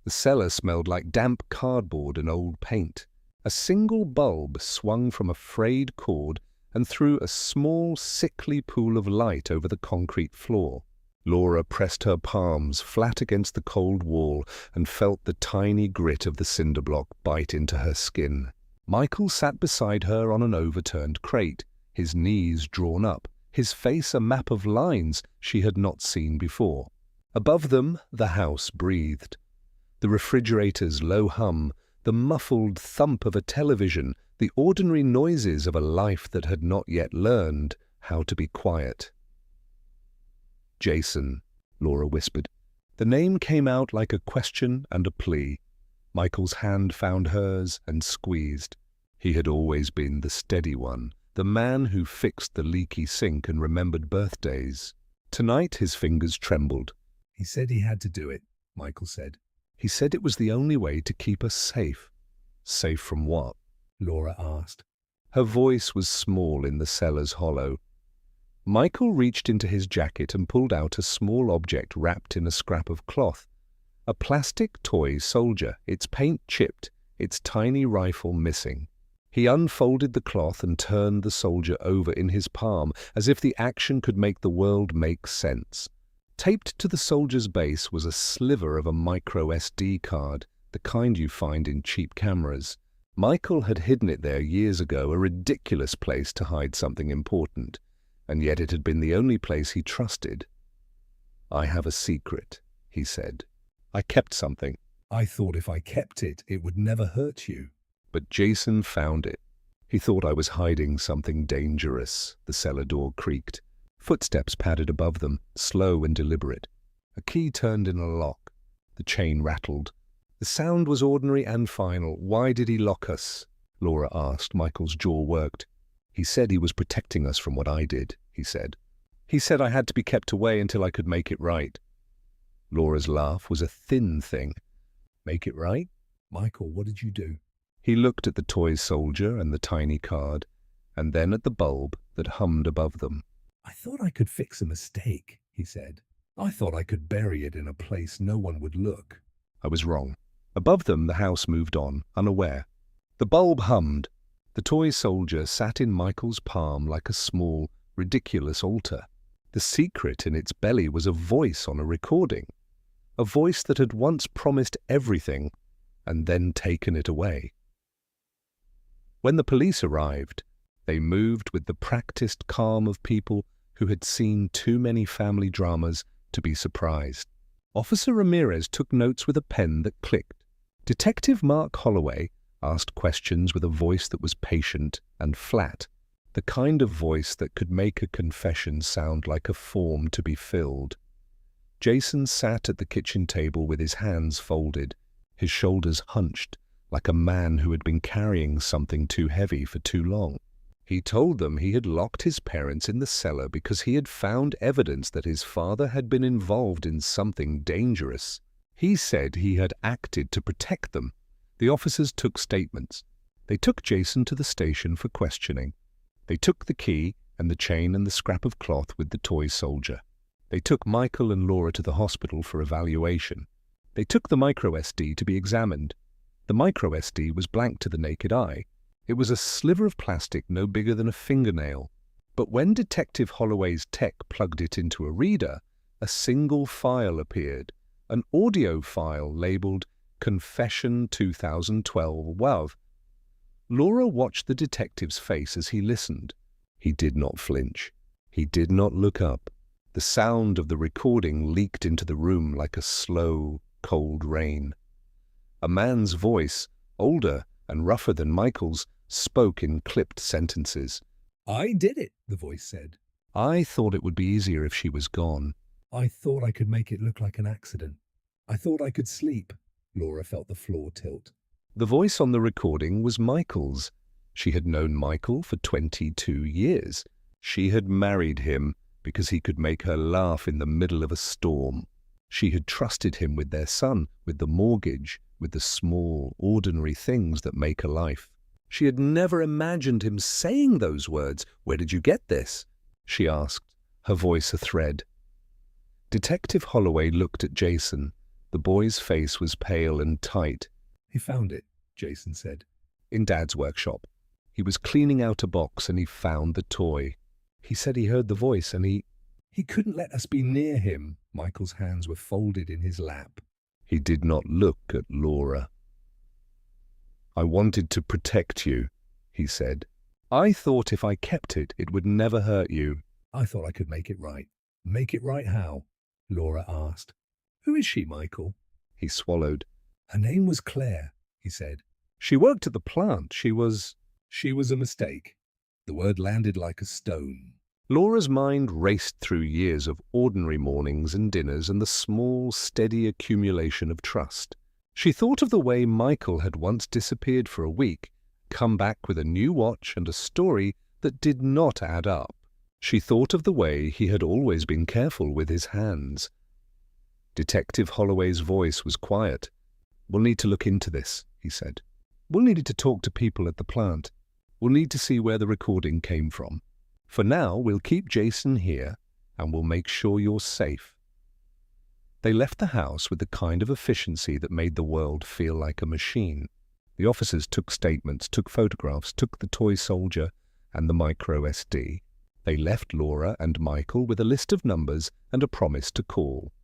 The cellar smelled like damp cardboard and old paint. A single bulb swung from a frayed cord and threw a small, sickly pool of light over the concrete floor. Laura pressed her palms flat against the cold wall and felt the tiny grit of the cinder block bite into her skin. Michael sat beside her on an overturned crate, his knees drawn up, his face a map of lines she had not seen before. Above them, the house breathed. The refrigerator's low hum, the muffled thump of a television, the ordinary noises of a life that had not yet learned how to be quiet. "Jason," Laura whispered. The name came out like a question and a plea. Michael's hand found hers and squeezed. He had always been the steady one, the man who fixed the leaky sink and remembered birthdays. Tonight his fingers trembled. "He said he had to do it," Michael said. "He said it was the only way to keep us safe." "Safe from what?" Laura asked. Her voice was small in the cellar's hollow. Michael reached into his jacket and pulled out a small object wrapped in a scrap of cloth. A plastic toy soldier, its paint chipped, its tiny rifle missing. He unfolded the cloth and turned the soldier over in his palm, as if the action could make the world make sense. Taped to the soldier's base was a sliver of a microSD card, the kind you find in cheap cameras. Michael had hidden it there years ago, a ridiculous place to hide something important, and yet it had been the only place he trusted. "I have a secret," he said. "I kept something. I thought if I kept it, it would never hurt you. But Jason found it. He thought I was hiding something dangerous." The cellar door creaked. Footsteps padded above them, slow and deliberate. A key turned in a lock. The chain rattled. The sound was ordinary and final. "Why did he lock us?" Laura asked. Michael's jaw worked. "He said he was protecting us from what I did," he said. "He said I had to be kept away until I could make it right." Laura's laugh was a thin thing. "Make it right? Michael, what did you do?" He looked at the toy soldier and the tiny card, and then at the bulb that hummed above them. "I thought I could fix a mistake," he said. "I thought I could bury it in a place no one would look. I was wrong." Above them, the house moved on, unaware. The bulb hummed. The toy soldier sat in Michael's palm like a small, ridiculous altar. The secret in its belly was a voice on a recording, a voice that had once promised everything and then taken it away. When the police arrived, they moved with the practiced calm of people who had seen too many family dramas to be surprised. Officer Ramirez took notes with a pen that clicked. Detective Mark Holloway asked questions with a voice that was patient and flat, the kind of voice that could make a confession sound like a form to be filled. Jason sat at the kitchen table with his hands folded, his shoulders hunched, like a man who had been carrying something too heavy for too long. He told them he had locked his parents in the cellar because he had found evidence that his father had been involved in something dangerous. He said he had acted to protect them. The officers took statements. They took Jason to the station for questioning. They took the key and the chain and the scrap of cloth with the toy soldier. They took Michael and Laura to the hospital for evaluation. They took the microSD to be examined. The microSD was blank to the naked eye. It was a sliver of plastic no bigger than a fingernail. But when Detective Holloway's tech plugged it into a reader, a single file appeared, an audio file labeled Confession 2012 WAV. Laura watched the detective's face as he listened. He did not flinch. He did not look up. The sound of the recording leaked into the room like a slow, cold rain. A man's voice, older and rougher than Michael's, spoke in clipped sentences. "I did it," the voice said. "I thought it would be easier if she was gone. I thought I could make it look like an accident. I thought I could sleep." Laura felt the floor tilt. The voice on the recording was Michael's. She had known Michael for 22 years. She had married him because he could make her laugh in the middle of a storm. She had trusted him with their son, with the mortgage, with the small, ordinary things that make a life. She had never imagined him saying those words. "Where did you get this?" she asked, her voice a thread. Detective Holloway looked at Jason. The The boy's face was pale and tight. "He found it," Jason said. "In Dad's workshop. He was cleaning out a box and he found the toy. He said he heard the voice and He couldn't let us be near him." Michael's hands were folded in his lap. He did not look at Laura. "I wanted to protect you," he said. "I thought if I kept it, it would never hurt you." "I thought I could make it right." "Make it right how?" Laura asked. "Who is she, Michael?" He swallowed. "Her name was Claire," he said. "She worked at the plant. She was a mistake." The word landed like a stone. Laura's mind raced through years of ordinary mornings and dinners and the small, steady accumulation of trust. She thought of the way Michael had once disappeared for a week, come back with a new watch and a story that did not add up. She thought of the way he had always been careful with his hands. Detective Holloway's voice was quiet. "We'll need to look into this," he said. "We'll need to talk to people at the plant. We'll need to see where the recording came from. For now, we'll keep Jason here, and we'll make sure you're safe." They left the house with the kind of efficiency that made the world feel like a machine. The officers took statements, took photographs, took the toy soldier and the microSD. They left Laura and Michael with a list of numbers and a promise to call.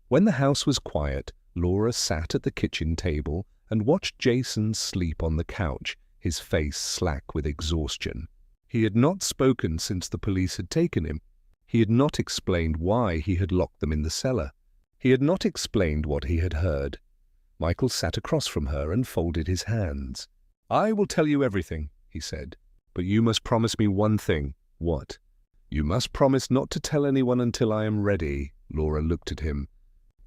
When the house was quiet, Laura sat at the kitchen table and watched Jason sleep on the couch, his face slack with exhaustion. He had not spoken since the police had taken him. He had not explained why he had locked them in the cellar. He had not explained what he had heard. Michael sat across from her and folded his hands. "I will tell you everything," he said. "But you must promise me one thing." "What?" "You must promise not to tell anyone until I am ready." Laura looked at him.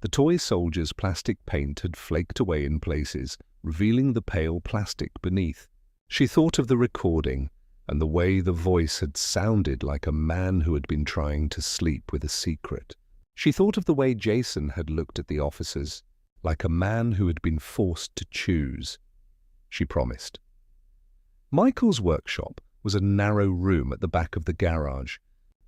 The toy soldier's plastic paint had flaked away in places, revealing the pale plastic beneath. She thought of the recording and the way the voice had sounded like a man who had been trying to sleep with a secret. She thought of the way Jason had looked at the officers, like a man who had been forced to choose. She promised. Michael's workshop was a narrow room at the back of the garage,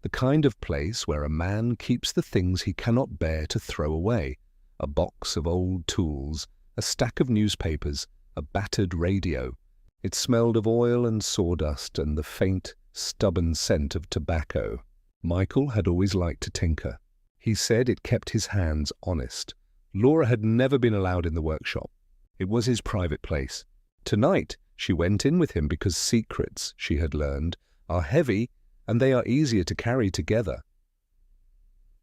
the kind of place where a man keeps the things he cannot bear to throw away: a box of old tools, a stack of newspapers, a battered radio. It smelled of oil and sawdust and the faint, stubborn scent of tobacco. Michael had always liked to tinker. He said it kept his hands honest. Laura had never been allowed in the workshop. It was his private place. Tonight, she went in with him because secrets, she had learned, are heavy and they are easier to carry together.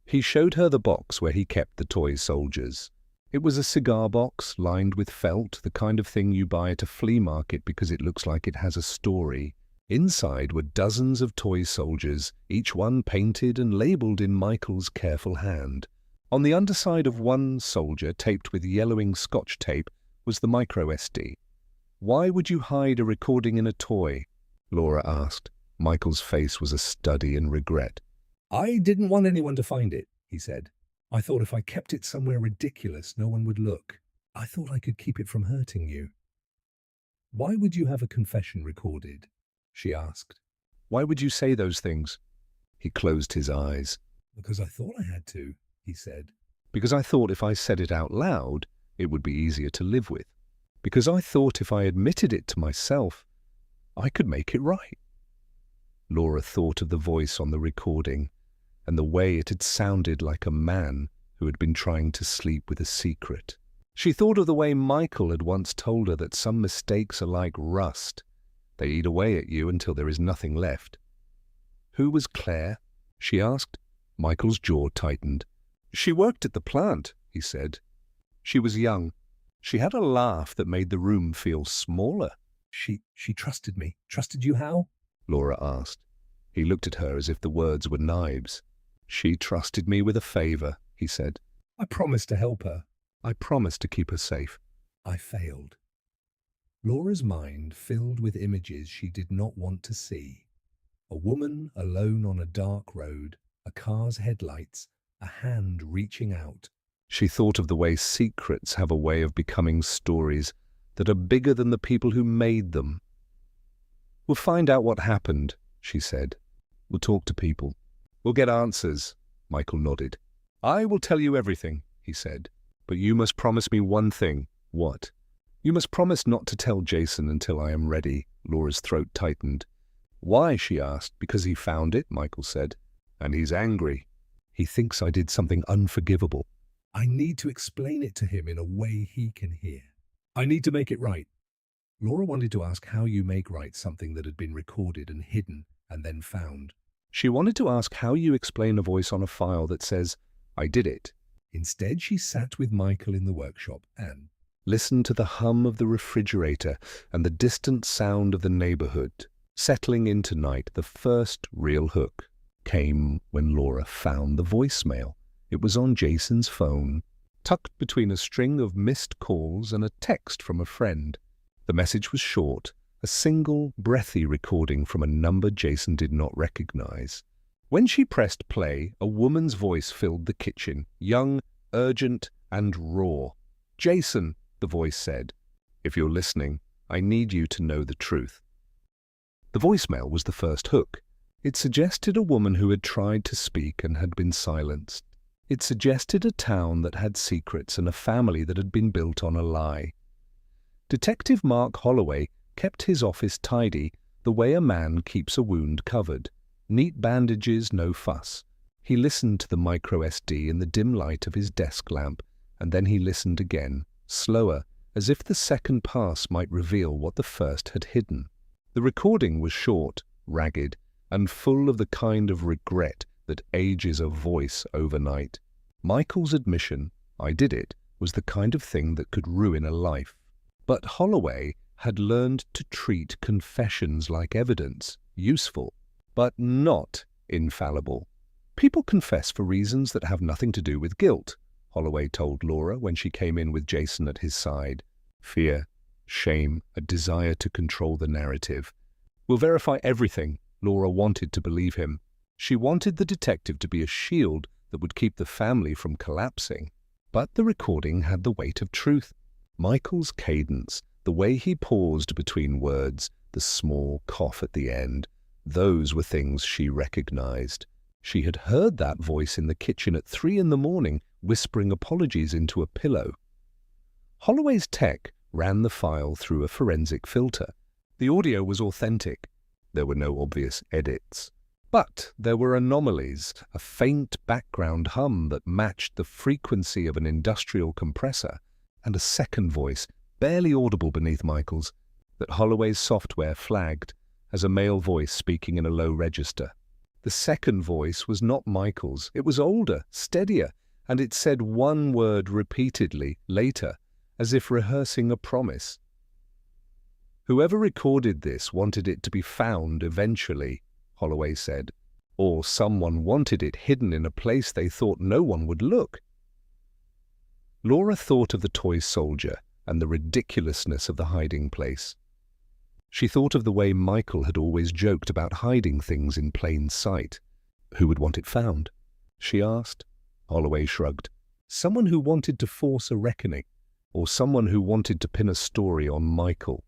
He showed her the box where he kept the toy soldiers. It was a cigar box lined with felt, the kind of thing you buy at a flea market because it looks like it has a story. Inside were dozens of toy soldiers, each one painted and labeled in Michael's careful hand. On the underside of one soldier, taped with yellowing Scotch tape, was the microSD. "Why would you hide a recording in a toy?" Laura asked. Michael's face was a study in regret. "I didn't want anyone to find it," he said. "I thought if I kept it somewhere ridiculous, no one would look. I thought I could keep it from hurting you." "Why would you have a confession recorded?" she asked. "Why would you say those things?" He closed his eyes. "Because I thought I had to," he said. "Because I thought if I said it out loud, it would be easier to live with. Because I thought if I admitted it to myself, I could make it right." Laura thought of the voice on the recording and the way it had sounded like a man who had been trying to sleep with a secret. She thought of the way Michael had once told her that some mistakes are like rust. They eat away at you until there is nothing left. "Who was Claire?" she asked. Michael's jaw tightened. "She worked at the plant," he said. "She was young. She had a laugh that made the room feel smaller." She trusted me." "Trusted you how?" Laura asked. He looked at her as if the words were knives. "She trusted me with a favor," he said. "I promised to help her." "I promised to keep her safe." "I failed." Laura's mind filled with images she did not want to see. A woman alone on a dark road, a car's headlights, a hand reaching out. She thought of the way secrets have a way of becoming stories that are bigger than the people who made them. "We'll find out what happened," she said. "We'll talk to people. We'll get answers." Michael nodded. "I will tell you everything," he said. But you must promise me one thing. What? You must promise not to tell Jason until I am ready. Laura's throat tightened. Why? She asked. Because he found it, Michael said. And he's angry. He thinks I did something unforgivable. I need to explain it to him in a way he can hear. I need to make it right. Laura wanted to ask how you make right something that had been recorded and hidden and then found. She wanted to ask how you explain a voice on a file that says, I did it. Instead, she sat with Michael in the workshop and listened to the hum of the refrigerator and the distant sound of the neighborhood. Settling into night, the first real hook came when Laura found the voicemail. It was on Jason's phone, tucked between a string of missed calls and a text from a friend. The message was short, a single, breathy recording from a number Jason did not recognize. When she pressed play, a woman's voice filled the kitchen, young, urgent, and raw. Jason, the voice said, if you're listening, I need you to know the truth. The voicemail was the first hook. It suggested a woman who had tried to speak and had been silenced. It suggested a town that had secrets and a family that had been built on a lie. Detective Mark Holloway kept his office tidy the way a man keeps a wound covered. Neat bandages, no fuss. He listened to the microSD in the dim light of his desk lamp, and then he listened again, slower, as if the second pass might reveal what the first had hidden. The recording was short, ragged, and full of the kind of regret that ages a voice overnight. Michael's admission, I did it, was the kind of thing that could ruin a life. But Holloway had learned to treat confessions like evidence, useful, but not infallible. People confess for reasons that have nothing to do with guilt, Holloway told Laura when she came in with Jason at his side. Fear, shame, a desire to control the narrative. We'll verify everything. Laura wanted to believe him. She wanted the detective to be a shield that would keep the family from collapsing. But the recording had the weight of truth. Michael's cadence, the way he paused between words, the small cough at the end, those were things she recognized. She had heard that voice in the kitchen at 3 a.m, whispering apologies into a pillow. Holloway's tech ran the file through a forensic filter. The audio was authentic. There were no obvious edits. But there were anomalies, a faint background hum that matched the frequency of an industrial compressor, and a second voice, barely audible beneath Michael's, that Holloway's software flagged as a male voice speaking in a low register. The second voice was not Michael's. It was older, steadier, and it said one word repeatedly, later, as if rehearsing a promise. Whoever recorded this wanted it to be found eventually, Holloway said, or someone wanted it hidden in a place they thought no one would look. Laura thought of the toy soldier and the ridiculousness of the hiding place. She thought of the way Michael had always joked about hiding things in plain sight. Who would want it found? She asked. Holloway shrugged. Someone who wanted to force a reckoning, or someone who wanted to pin a story on Michael.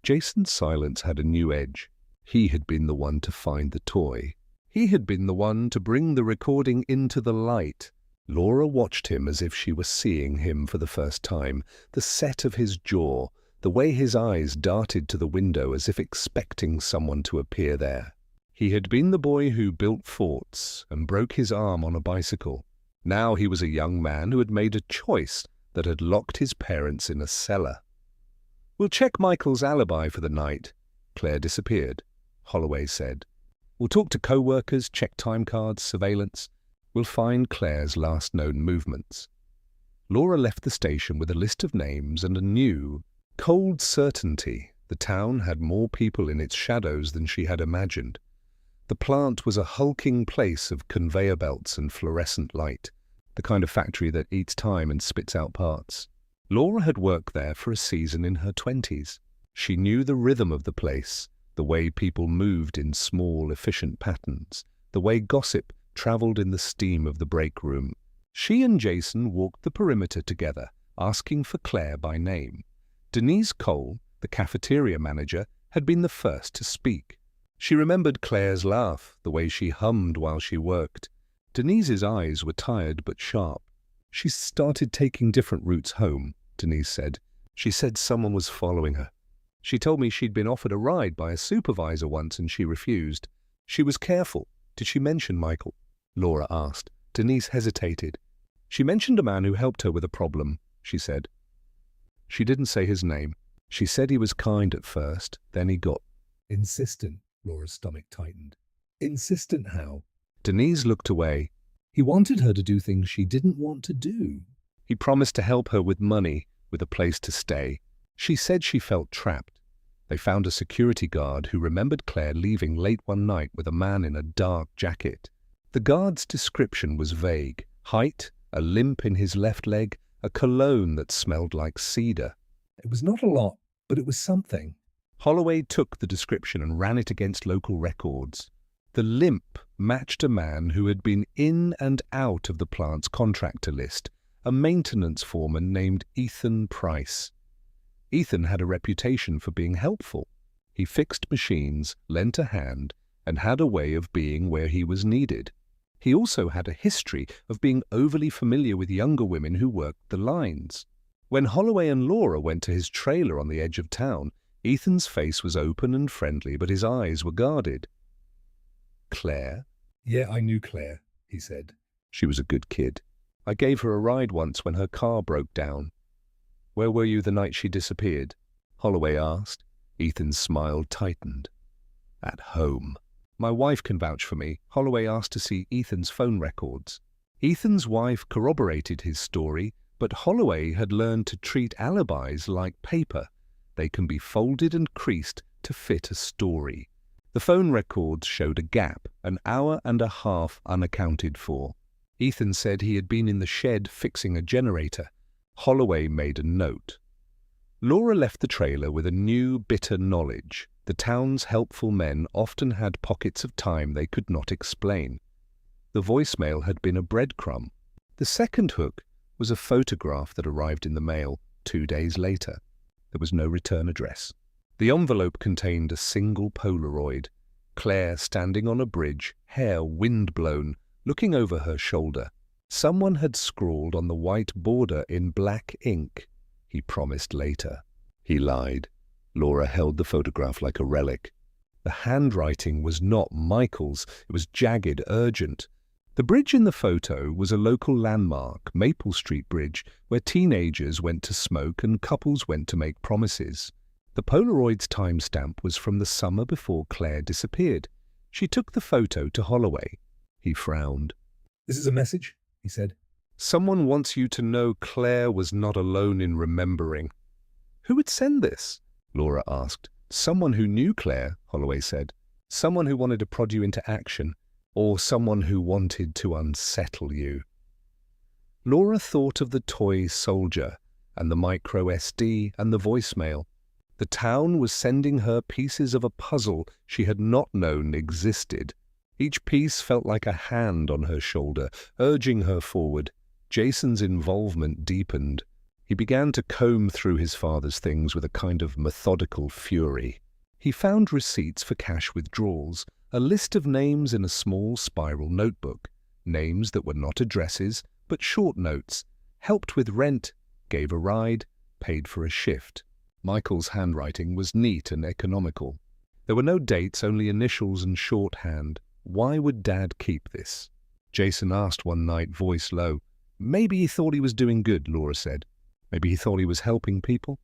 Jason's silence had a new edge. He had been the one to find the toy. He had been the one to bring the recording into the light. Laura watched him as if she were seeing him for the first time, the set of his jaw, the way his eyes darted to the window as if expecting someone to appear there. He had been the boy who built forts and broke his arm on a bicycle. Now he was a young man who had made a choice that had locked his parents in a cellar. We'll check Michael's alibi for the night. Claire disappeared, Holloway said. We'll talk to co-workers, check time cards, surveillance. We'll find Claire's last known movements. Laura left the station with a list of names and a new, cold certainty. The town had more people in its shadows than she had imagined. The plant was a hulking place of conveyor belts and fluorescent light, the kind of factory that eats time and spits out parts. Laura had worked there for a season in her 20s. She knew the rhythm of the place, the way people moved in small, efficient patterns, the way gossip traveled in the steam of the break room. She and Jason walked the perimeter together, asking for Claire by name. Denise Cole, the cafeteria manager, had been the first to speak. She remembered Claire's laugh, the way she hummed while she worked. Denise's eyes were tired but sharp. She started taking different routes home, Denise said. She said someone was following her. She told me she'd been offered a ride by a supervisor once and she refused. She was careful. Did she mention Michael? Laura asked. Denise hesitated. She mentioned a man who helped her with a problem, she said. She didn't say his name. She said he was kind at first, then he got insistent. Laura's stomach tightened. Insistent how? Denise looked away. He wanted her to do things she didn't want to do. He promised to help her with money, with a place to stay. She said she felt trapped. They found a security guard who remembered Claire leaving late one night with a man in a dark jacket. The guard's description was vague. Height, a limp in his left leg, a cologne that smelled like cedar. It was not a lot, but it was something. Holloway took the description and ran it against local records. The limp matched a man who had been in and out of the plant's contractor list, a maintenance foreman named Ethan Price. Ethan had a reputation for being helpful. He fixed machines, lent a hand, and had a way of being where he was needed. He also had a history of being overly familiar with younger women who worked the lines. When Holloway and Laura went to his trailer on the edge of town, Ethan's face was open and friendly, but his eyes were guarded. Claire? Yeah, I knew Claire, he said. She was a good kid. I gave her a ride once when her car broke down. Where were you the night she disappeared? Holloway asked. Ethan's smile tightened. At home. My wife can vouch for me. Holloway asked to see Ethan's phone records. Ethan's wife corroborated his story, but Holloway had learned to treat alibis like paper. They can be folded and creased to fit a story. The phone records showed a gap, an hour and a half unaccounted for. Ethan said he had been in the shed fixing a generator. Holloway made a note. Laura left the trailer with a new, bitter knowledge. The town's helpful men often had pockets of time they could not explain. The voicemail had been a breadcrumb. The second hook was a photograph that arrived in the mail 2 days later. There was no return address. The envelope contained a single Polaroid. Claire standing on a bridge, hair wind-blown, looking over her shoulder. Someone had scrawled on the white border in black ink, "He promised later." He lied. Laura held the photograph like a relic. The handwriting was not Michael's. It was jagged, urgent. The bridge in the photo was a local landmark, Maple Street Bridge, where teenagers went to smoke and couples went to make promises. The Polaroid's timestamp was from the summer before Claire disappeared. She took the photo to Holloway. He frowned. This is a message, he said. Someone wants you to know Claire was not alone in remembering. Who would send this? Laura asked. Someone who knew Claire, Holloway said. Someone who wanted to prod you into action, or someone who wanted to unsettle you. Laura thought of the toy soldier, and the microSD, and the voicemail. The town was sending her pieces of a puzzle she had not known existed. Each piece felt like a hand on her shoulder, urging her forward. Jason's involvement deepened. He began to comb through his father's things with a kind of methodical fury. He found receipts for cash withdrawals, a list of names in a small spiral notebook, names that were not addresses, but short notes, helped with rent, gave a ride, paid for a shift. Michael's handwriting was neat and economical. There were no dates, only initials and shorthand. Why would Dad keep this? Jason asked one night, voice low. Maybe he thought he was doing good, Laura said. Maybe he thought he was helping people.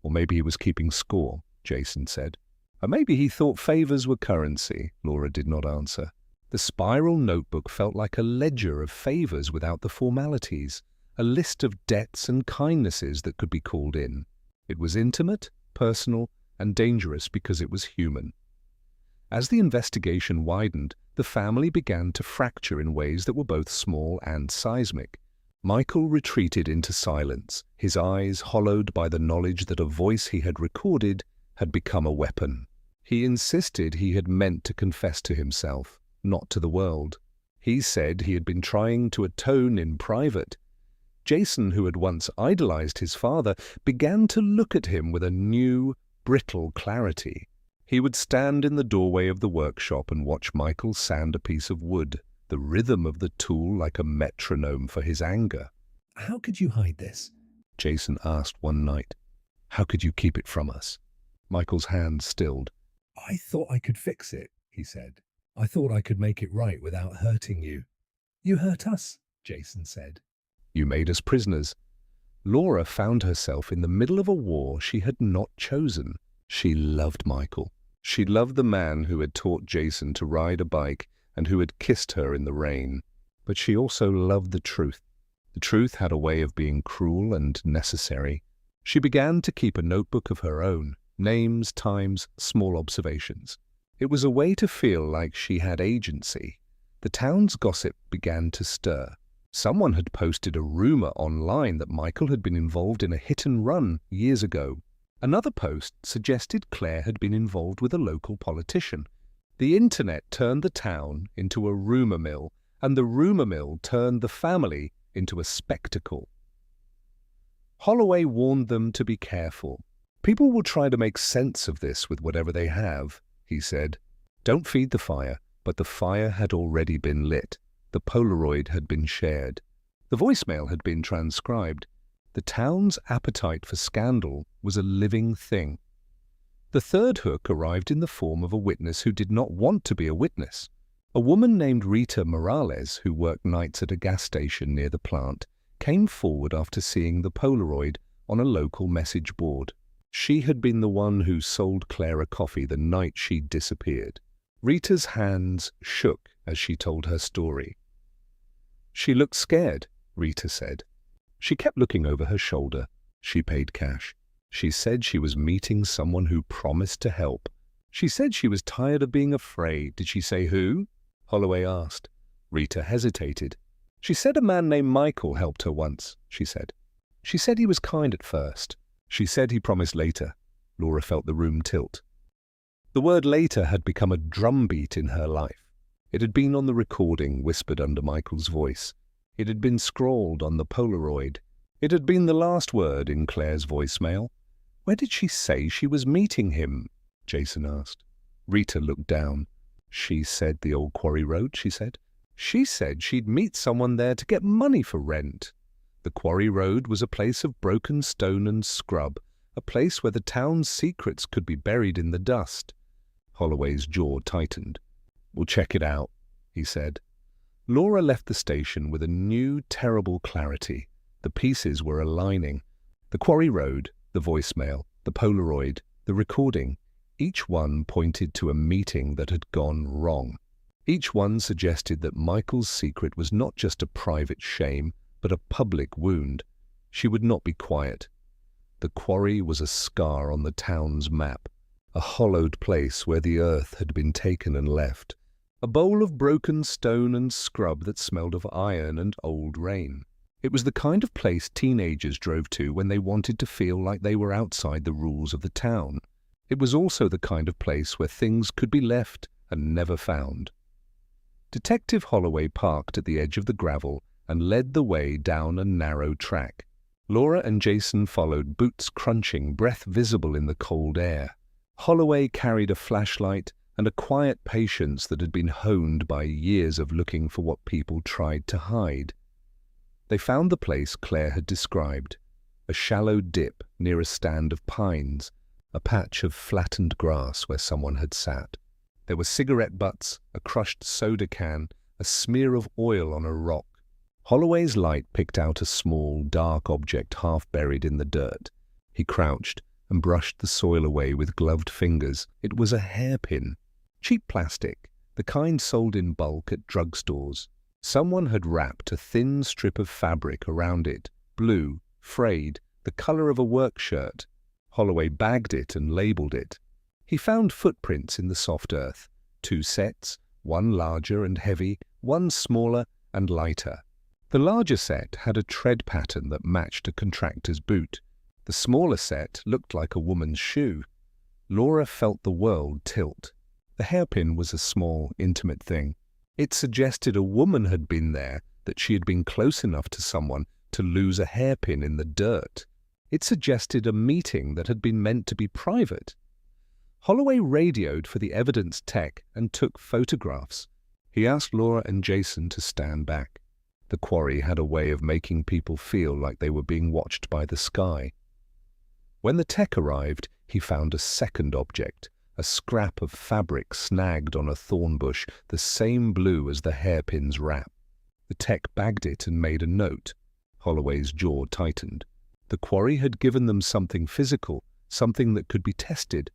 Or maybe he was keeping score, Jason said. Or maybe he thought favors were currency, Laura did not answer. The spiral notebook felt like a ledger of favors without the formalities, a list of debts and kindnesses that could be called in. It was intimate, personal, and dangerous because it was human. As the investigation widened, the family began to fracture in ways that were both small and seismic. Michael retreated into silence, his eyes hollowed by the knowledge that a voice he had recorded had become a weapon. He insisted he had meant to confess to himself, not to the world. He said he had been trying to atone in private. Jason, who had once idolized his father, began to look at him with a new, brittle clarity. He would stand in the doorway of the workshop and watch Michael sand a piece of wood, the rhythm of the tool like a metronome for his anger. How could you hide this? Jason asked one night. How could you keep it from us? Michael's hand stilled. I thought I could fix it, he said. I thought I could make it right without hurting you. You hurt us, Jason said. You made us prisoners. Laura found herself in the middle of a war she had not chosen. She loved Michael. She loved the man who had taught Jason to ride a bike and who had kissed her in the rain. But she also loved the truth. The truth had a way of being cruel and necessary. She began to keep a notebook of her own, names, times, small observations. It was a way to feel like she had agency. The town's gossip began to stir. Someone had posted a rumor online that Michael had been involved in a hit-and-run years ago. Another post suggested Claire had been involved with a local politician. The internet turned the town into a rumor mill, and the rumor mill turned the family into a spectacle. Holloway warned them to be careful. People will try to make sense of this with whatever they have, he said. Don't feed the fire, but the fire had already been lit. The Polaroid had been shared. The voicemail had been transcribed. The town's appetite for scandal was a living thing. The third hook arrived in the form of a witness who did not want to be a witness. A woman named Rita Morales, who worked nights at a gas station near the plant, came forward after seeing the Polaroid on a local message board. She had been the one who sold Claire a coffee the night she disappeared. Rita's hands shook as she told her story. She looked scared, Rita said. She kept looking over her shoulder. She paid cash. She said she was meeting someone who promised to help. She said she was tired of being afraid. Did she say who? Holloway asked. Rita hesitated. She said a man named Michael helped her once, she said. She said he was kind at first. She said he promised later. Laura felt the room tilt. The word later had become a drumbeat in her life. It had been on the recording whispered under Michael's voice. It had been scrawled on the Polaroid. It had been the last word in Claire's voicemail. Where did she say she was meeting him? Jason asked. Rita looked down. She said the old quarry road, she said. She said she'd meet someone there to get money for rent. The quarry road was a place of broken stone and scrub, a place where the town's secrets could be buried in the dust. Holloway's jaw tightened. We'll check it out, he said. Laura left the station with a new, terrible clarity. The pieces were aligning. The quarry road, the voicemail, the Polaroid, the recording. Each one pointed to a meeting that had gone wrong. Each one suggested that Michael's secret was not just a private shame, but a public wound. She would not be quiet. The quarry was a scar on the town's map, a hollowed place where the earth had been taken and left, a bowl of broken stone and scrub that smelled of iron and old rain. It was the kind of place teenagers drove to when they wanted to feel like they were outside the rules of the town. It was also the kind of place where things could be left and never found. Detective Holloway parked at the edge of the gravel and led the way down a narrow track. Laura and Jason followed, boots crunching, breath visible in the cold air. Holloway carried a flashlight and a quiet patience that had been honed by years of looking for what people tried to hide. They found the place Claire had described, a shallow dip near a stand of pines, a patch of flattened grass where someone had sat. There were cigarette butts, a crushed soda can, a smear of oil on a rock. Holloway's light picked out a small, dark object half buried in the dirt. He crouched and brushed the soil away with gloved fingers. It was a hairpin. Cheap plastic, the kind sold in bulk at drugstores. Someone had wrapped a thin strip of fabric around it, blue, frayed, the color of a work shirt. Holloway bagged it and labeled it. He found footprints in the soft earth, 2 sets, one larger and heavy, one smaller and lighter. The larger set had a tread pattern that matched a contractor's boot. The smaller set looked like a woman's shoe. Laura felt the world tilt. The hairpin was a small, intimate thing. It suggested a woman had been there, that she had been close enough to someone to lose a hairpin in the dirt. It suggested a meeting that had been meant to be private. Holloway radioed for the evidence tech and took photographs. He asked Laura and Jason to stand back. The quarry had a way of making people feel like they were being watched by the sky. When the tech arrived, he found a second object, a scrap of fabric snagged on a thorn bush, the same blue as the hairpin's wrap. The tech bagged it and made a note. Holloway's jaw tightened. The quarry had given them something physical, something that could be tested.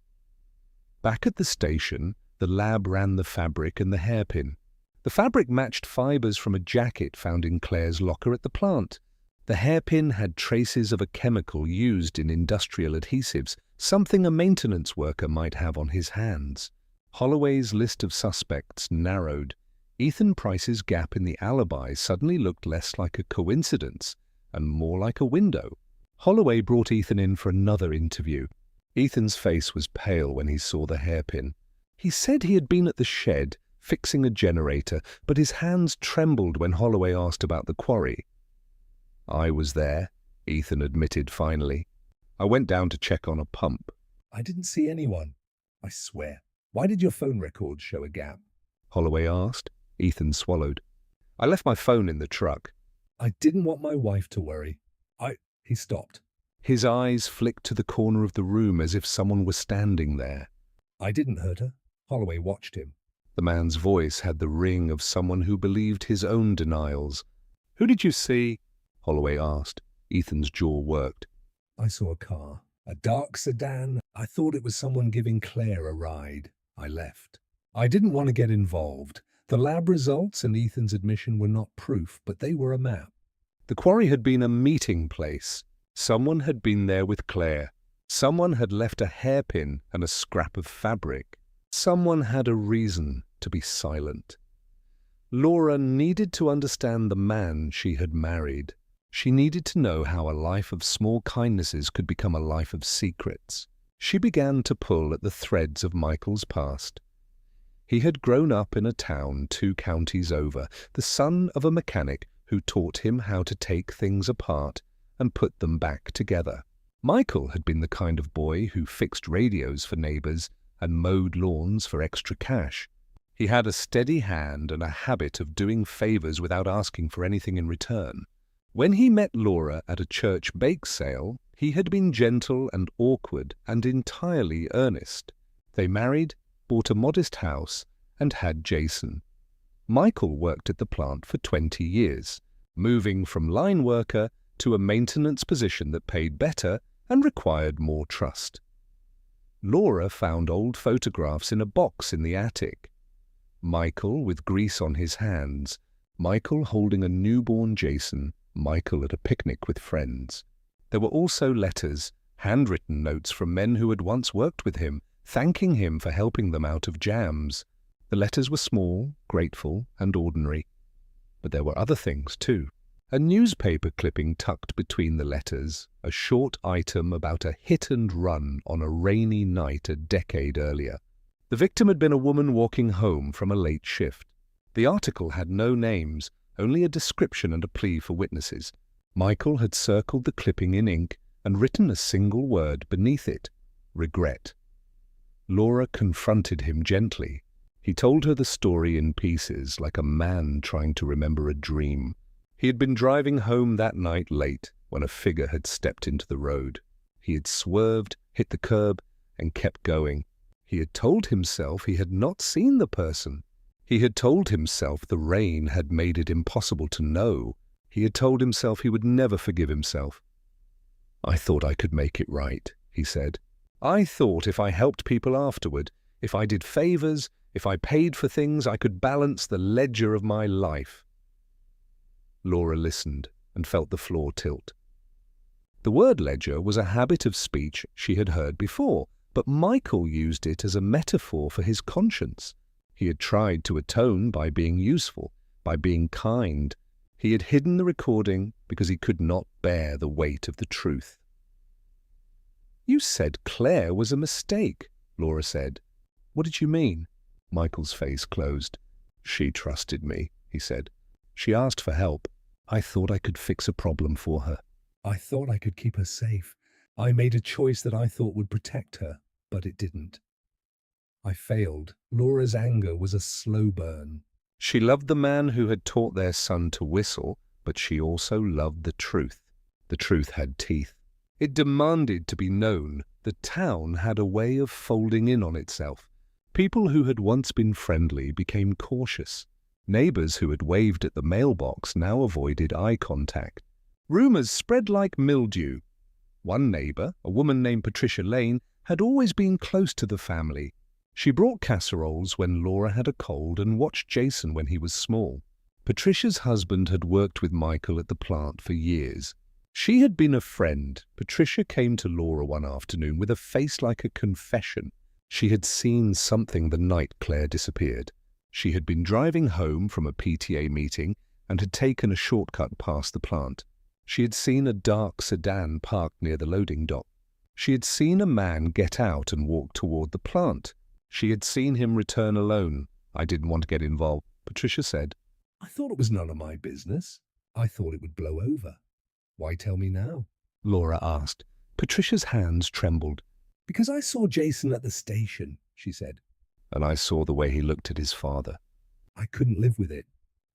Back at the station, the lab ran the fabric and the hairpin. The fabric matched fibers from a jacket found in Claire's locker at the plant. The hairpin had traces of a chemical used in industrial adhesives, something a maintenance worker might have on his hands. Holloway's list of suspects narrowed. Ethan Price's gap in the alibi suddenly looked less like a coincidence and more like a window. Holloway brought Ethan in for another interview. Ethan's face was pale when he saw the hairpin. He said he had been at the shed, fixing a generator, but his hands trembled when Holloway asked about the quarry. "I was there," Ethan admitted finally. "I went down to check on a pump." I didn't see anyone. I swear. Why did your phone records show a gap? Holloway asked. Ethan swallowed. "I left my phone in the truck." I didn't want my wife to worry. He stopped. His eyes flicked to the corner of the room as if someone were standing there. I didn't hurt her. Holloway watched him. The man's voice had the ring of someone who believed his own denials. "Who did you see?" Holloway asked. Ethan's jaw worked. I saw a car. A dark sedan. I thought it was someone giving Claire a ride. I left. I didn't want to get involved. The lab results and Ethan's admission were not proof, but they were a map. The quarry had been a meeting place. Someone had been there with Claire. Someone had left a hairpin and a scrap of fabric. Someone had a reason to be silent. Laura needed to understand the man she had married. She needed to know how a life of small kindnesses could become a life of secrets. She began to pull at the threads of Michael's past. He had grown up in a town 2 counties over, the son of a mechanic who taught him how to take things apart and put them back together. Michael had been the kind of boy who fixed radios for neighbors and mowed lawns for extra cash. He had a steady hand and a habit of doing favors without asking for anything in return. When he met Laura at a church bake sale, he had been gentle and awkward and entirely earnest. They married, bought a modest house, and had Jason. Michael worked at the plant for 20 years, moving from line worker to a maintenance position that paid better and required more trust. Laura found old photographs in a box in the attic. Michael with grease on his hands, Michael holding a newborn Jason, Michael at a picnic with friends. There were also letters, handwritten notes from men who had once worked with him, thanking him for helping them out of jams. The letters were small, grateful, and ordinary. But there were other things, too. A newspaper clipping tucked between the letters, a short item about a hit and run on a rainy night a decade earlier. The victim had been a woman walking home from a late shift. The article had no names, only a description and a plea for witnesses. Michael had circled the clipping in ink and written a single word beneath it: regret. Laura confronted him gently. He told her the story in pieces, like a man trying to remember a dream. He had been driving home that night late when a figure had stepped into the road. He had swerved, hit the curb, and kept going. He had told himself he had not seen the person. He had told himself the rain had made it impossible to know. He had told himself he would never forgive himself. "I thought I could make it right," he said. "I thought if I helped people afterward, if I did favors, if I paid for things, I could balance the ledger of my life." Laura listened and felt the floor tilt. The word ledger was a habit of speech she had heard before, but Michael used it as a metaphor for his conscience. He had tried to atone by being useful, by being kind. He had hidden the recording because he could not bear the weight of the truth. "You said Claire was a mistake," Laura said. "What did you mean?" Michael's face closed. "She trusted me," he said. "She asked for help. I thought I could fix a problem for her. I thought I could keep her safe. I made a choice that I thought would protect her, but it didn't. I failed. Laura's anger was a slow burn. She loved the man who had taught their son to whistle, but she also loved the truth. The truth had teeth. It demanded to be known. The town had a way of folding in on itself. People who had once been friendly became cautious. Neighbors who had waved at the mailbox now avoided eye contact. Rumors spread like mildew. One neighbor, a woman named Patricia Lane, had always been close to the family. She brought casseroles when Laura had a cold and watched Jason when he was small. Patricia's husband had worked with Michael at the plant for years. She had been a friend. Patricia came to Laura one afternoon with a face like a confession. She had seen something the night Claire disappeared. She had been driving home from a PTA meeting and had taken a shortcut past the plant. She had seen a dark sedan parked near the loading dock. She had seen a man get out and walk toward the plant. She had seen him return alone. I didn't want to get involved, Patricia said. I thought it was none of my business. I thought it would blow over. Why tell me now? Laura asked. Patricia's hands trembled. Because I saw Jason at the station, she said. And I saw the way he looked at his father. I couldn't live with it.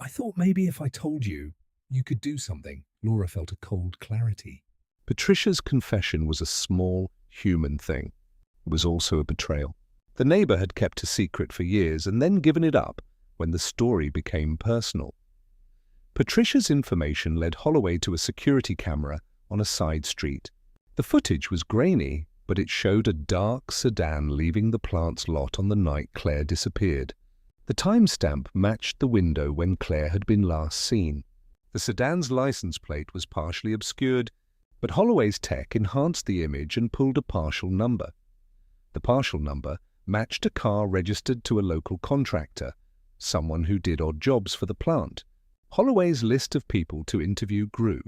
I thought maybe if I told you, you could do something. Laura felt a cold clarity. Patricia's confession was a small, human thing. It was also a betrayal. The neighbor had kept a secret for years and then given it up when the story became personal. Patricia's information led Holloway to a security camera on a side street. The footage was grainy, but it showed a dark sedan leaving the plant's lot on the night Claire disappeared. The timestamp matched the window when Claire had been last seen. The sedan's license plate was partially obscured, but Holloway's tech enhanced the image and pulled a partial number. The partial number matched a car registered to a local contractor, someone who did odd jobs for the plant. Holloway's list of people to interview grew.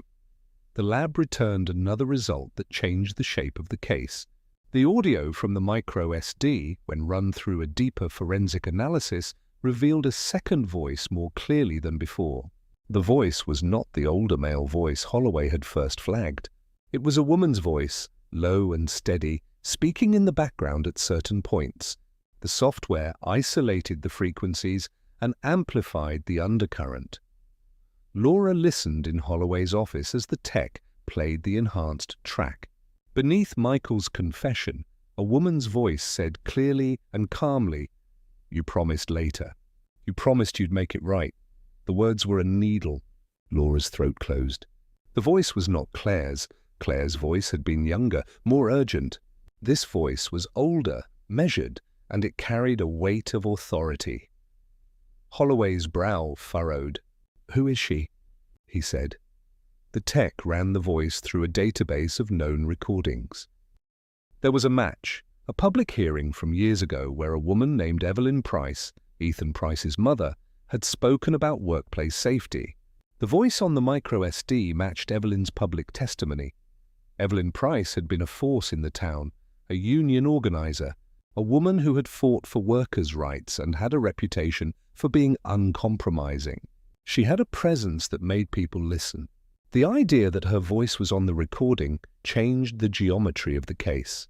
The lab returned another result that changed the shape of the case. The audio from the microSD, when run through a deeper forensic analysis, revealed a second voice more clearly than before. The voice was not the older male voice Holloway had first flagged. It was a woman's voice, low and steady, speaking in the background at certain points. The software isolated the frequencies and amplified the undercurrent. Laura listened in Holloway's office as the tech played the enhanced track. Beneath Michael's confession, a woman's voice said clearly and calmly, "You promised later. You promised you'd make it right." The words were a needle. Laura's throat closed. The voice was not Claire's. Claire's voice had been younger, more urgent. This voice was older, measured, and it carried a weight of authority. Holloway's brow furrowed. "Who is she?" he said. The tech ran the voice through a database of known recordings. There was a match, a public hearing from years ago where a woman named Evelyn Price, Ethan Price's mother, had spoken about workplace safety. The voice on the microSD matched Evelyn's public testimony. Evelyn Price had been a force in the town, a union organizer, a woman who had fought for workers' rights and had a reputation for being uncompromising. She had a presence that made people listen. The idea that her voice was on the recording changed the geometry of the case.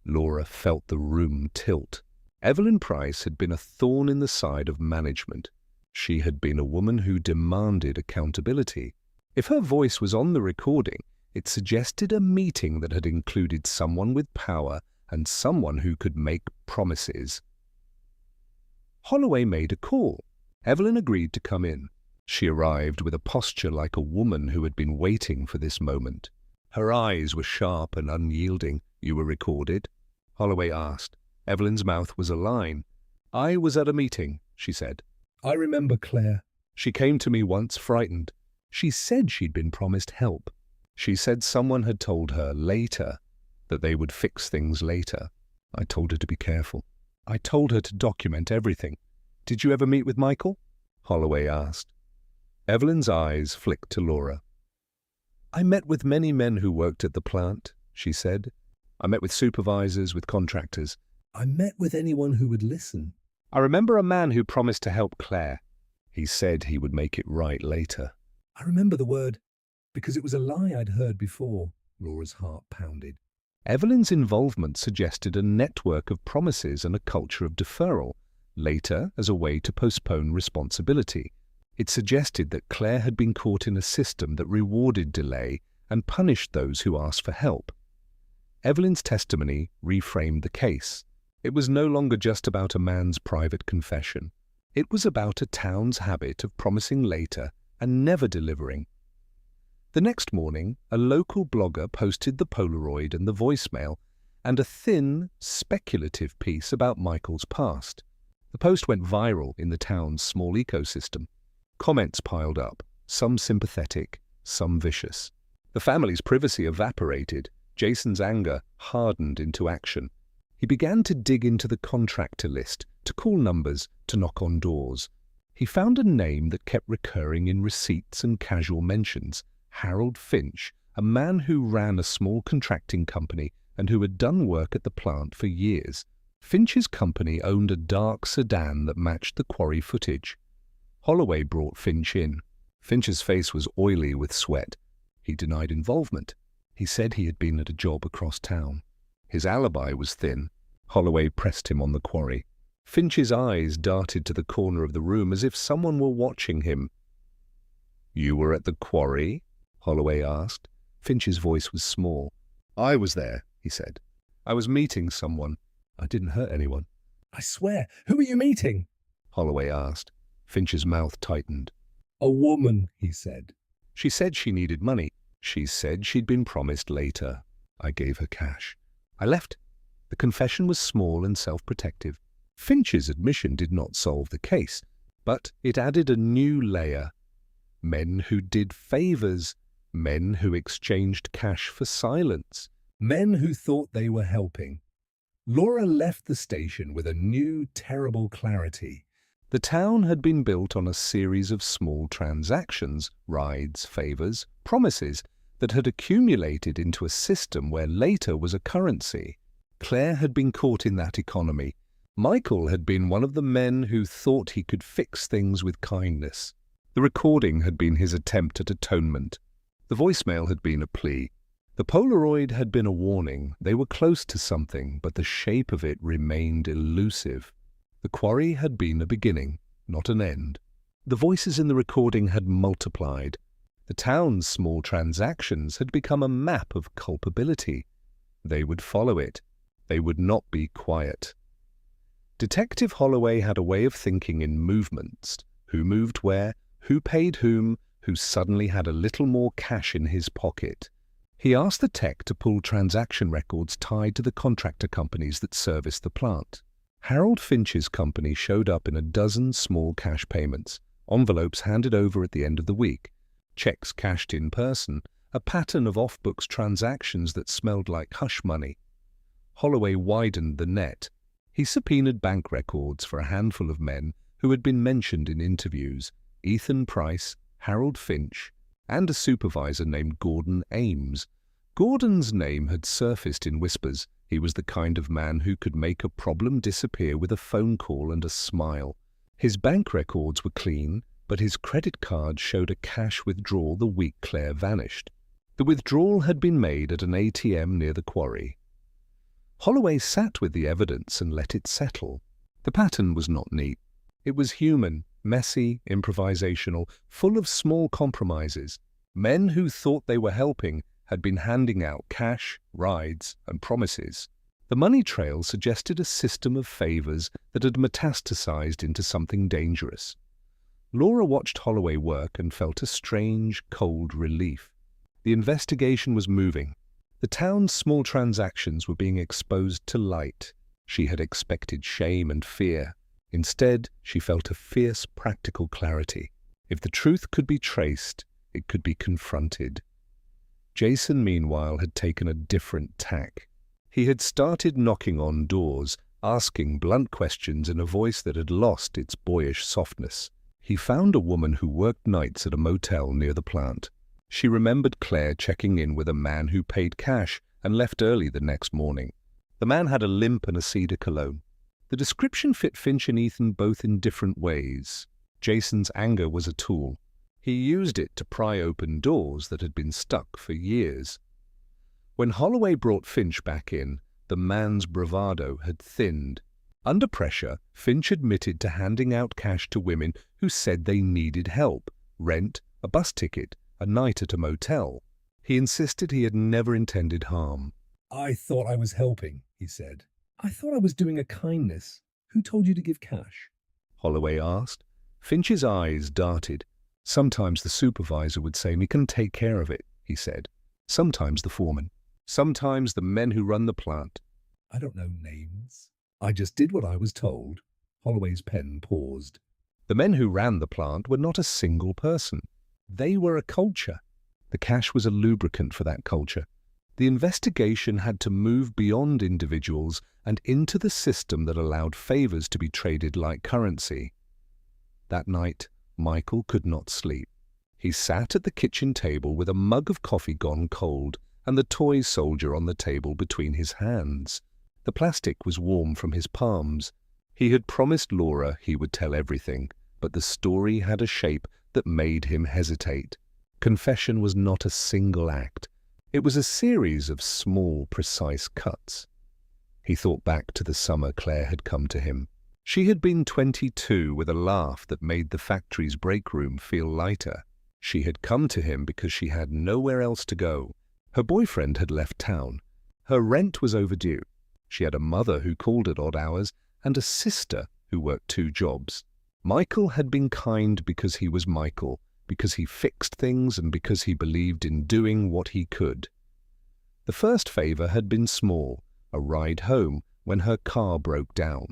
Laura felt the room tilt. Evelyn Price had been a thorn in the side of management. She had been a woman who demanded accountability. If her voice was on the recording, it suggested a meeting that had included someone with power and someone who could make promises. Holloway made a call. Evelyn agreed to come in. She arrived with a posture like a woman who had been waiting for this moment. Her eyes were sharp and unyielding. "You were recorded?" Holloway asked. Evelyn's mouth was a line. "I was at a meeting," she said. I remember Claire. "She came to me once, frightened. She said she'd been promised help. She said someone had told her later that they would fix things later. I told her to be careful. I told her to document everything. Did you ever meet with Michael?" Holloway asked. Evelyn's eyes flicked to Laura. "I met with many men who worked at the plant," she said. "I met with supervisors, with contractors. I met with anyone who would listen. I remember a man who promised to help Claire. He said he would make it right later." I remember the word, because it was a lie I'd heard before. Laura's heart pounded. Evelyn's involvement suggested a network of promises and a culture of deferral. later as a way to postpone responsibility. It suggested that Claire had been caught in a system that rewarded delay and punished those who asked for help. Evelyn's testimony reframed the case. It was no longer just about a man's private confession. It was about a town's habit of promising later and never delivering. The next morning, a local blogger posted the Polaroid and the voicemail and a thin, speculative piece about Michael's past. The post went viral in the town's small ecosystem. Comments piled up, some sympathetic, some vicious. The family's privacy evaporated. Jason's anger hardened into action. He began to dig into the contractor list, to call numbers, to knock on doors. He found a name that kept recurring in receipts and casual mentions: Harold Finch, a man who ran a small contracting company and who had done work at the plant for years. Finch's company owned a dark sedan that matched the quarry footage. Holloway brought Finch in. Finch's face was oily with sweat. He denied involvement. He said he had been at a job across town. His alibi was thin. Holloway pressed him on the quarry. Finch's eyes darted to the corner of the room as if someone were watching him. "You were at the quarry?" Holloway asked. Finch's voice was small. "I was there," he said. "I was meeting someone. I didn't hurt anyone." "I swear, who are you meeting?" Holloway asked. Finch's mouth tightened. "A woman," he said. "She said she needed money. She said she'd been promised later. I gave her cash. I left." The confession was small and self-protective. Finch's admission did not solve the case, but it added a new layer. Men who did favors, men who exchanged cash for silence, Men who thought they were helping. Laura left the station with a new, terrible clarity. The town had been built on a series of small transactions, rides, favors, promises, that had accumulated into a system where later was a currency. Claire had been caught in that economy. Michael had been one of the men who thought he could fix things with kindness. The recording had been his attempt at atonement. The voicemail had been a plea. The Polaroid had been a warning. They were close to something, but the shape of it remained elusive. The quarry had been a beginning, not an end. The voices in the recording had multiplied. The town's small transactions had become a map of culpability. They would follow it. They would not be quiet. Detective Holloway had a way of thinking in movements. Who moved where, who paid whom, who suddenly had a little more cash in his pocket. He asked the tech to pull transaction records tied to the contractor companies that serviced the plant. Harold Finch's company showed up in a dozen small cash payments, envelopes handed over at the end of the week, checks cashed in person, a pattern of off-books transactions that smelled like hush money. Holloway widened the net. He subpoenaed bank records for a handful of men who had been mentioned in interviews: Ethan Price, Harold Finch, and a supervisor named Gordon Ames. Gordon's name had surfaced in whispers. He was the kind of man who could make a problem disappear with a phone call and a smile. His bank records were clean, but his credit card showed a cash withdrawal the week Claire vanished. The withdrawal had been made at an ATM near the quarry. Holloway sat with the evidence and let it settle. The pattern was not neat. It was human, messy, improvisational, full of small compromises. Men who thought they were helping had been handing out cash, rides, and promises. The money trail suggested a system of favors that had metastasized into something dangerous. Laura watched Holloway work and felt a strange, cold relief. The investigation was moving. The town's small transactions were being exposed to light. She had expected shame and fear. Instead, she felt a fierce, practical clarity. If the truth could be traced, it could be confronted. Jason, meanwhile, had taken a different tack. He had started knocking on doors, asking blunt questions in a voice that had lost its boyish softness. He found a woman who worked nights at a motel near the plant. She remembered Claire checking in with a man who paid cash and left early the next morning. The man had a limp and a cedar cologne. The description fit Finch and Ethan both in different ways. Jason's anger was a tool. He used it to pry open doors that had been stuck for years. When Holloway brought Finch back in, the man's bravado had thinned. Under pressure, Finch admitted to handing out cash to women who said they needed help, rent, a bus ticket, a night at a motel. He insisted he had never intended harm. I thought I was helping, he said. I thought I was doing a kindness. Who told you to give cash? Holloway asked. Finch's eyes darted. Sometimes the supervisor would say, "We can take care of it," he said. Sometimes the foreman. Sometimes the men who run the plant. I don't know names. I just did what I was told. Holloway's pen paused. The men who ran the plant were not a single person. They were a culture. The cash was a lubricant for that culture. The investigation had to move beyond individuals and into the system that allowed favors to be traded like currency. That night, Michael could not sleep. He sat at the kitchen table with a mug of coffee gone cold and the toy soldier on the table between his hands. The plastic was warm from his palms. He had promised Laura he would tell everything, but the story had a shape that made him hesitate. Confession was not a single act. It was a series of small, precise cuts. He thought back to the summer Claire had come to him. She had been 22 with a laugh that made the factory's break room feel lighter. She had come to him because she had nowhere else to go. Her boyfriend had left town. Her rent was overdue. She had a mother who called at odd hours and a sister who worked 2 jobs. Michael had been kind because he was Michael, because he fixed things and because he believed in doing what he could. The first favor had been small, a ride home when her car broke down.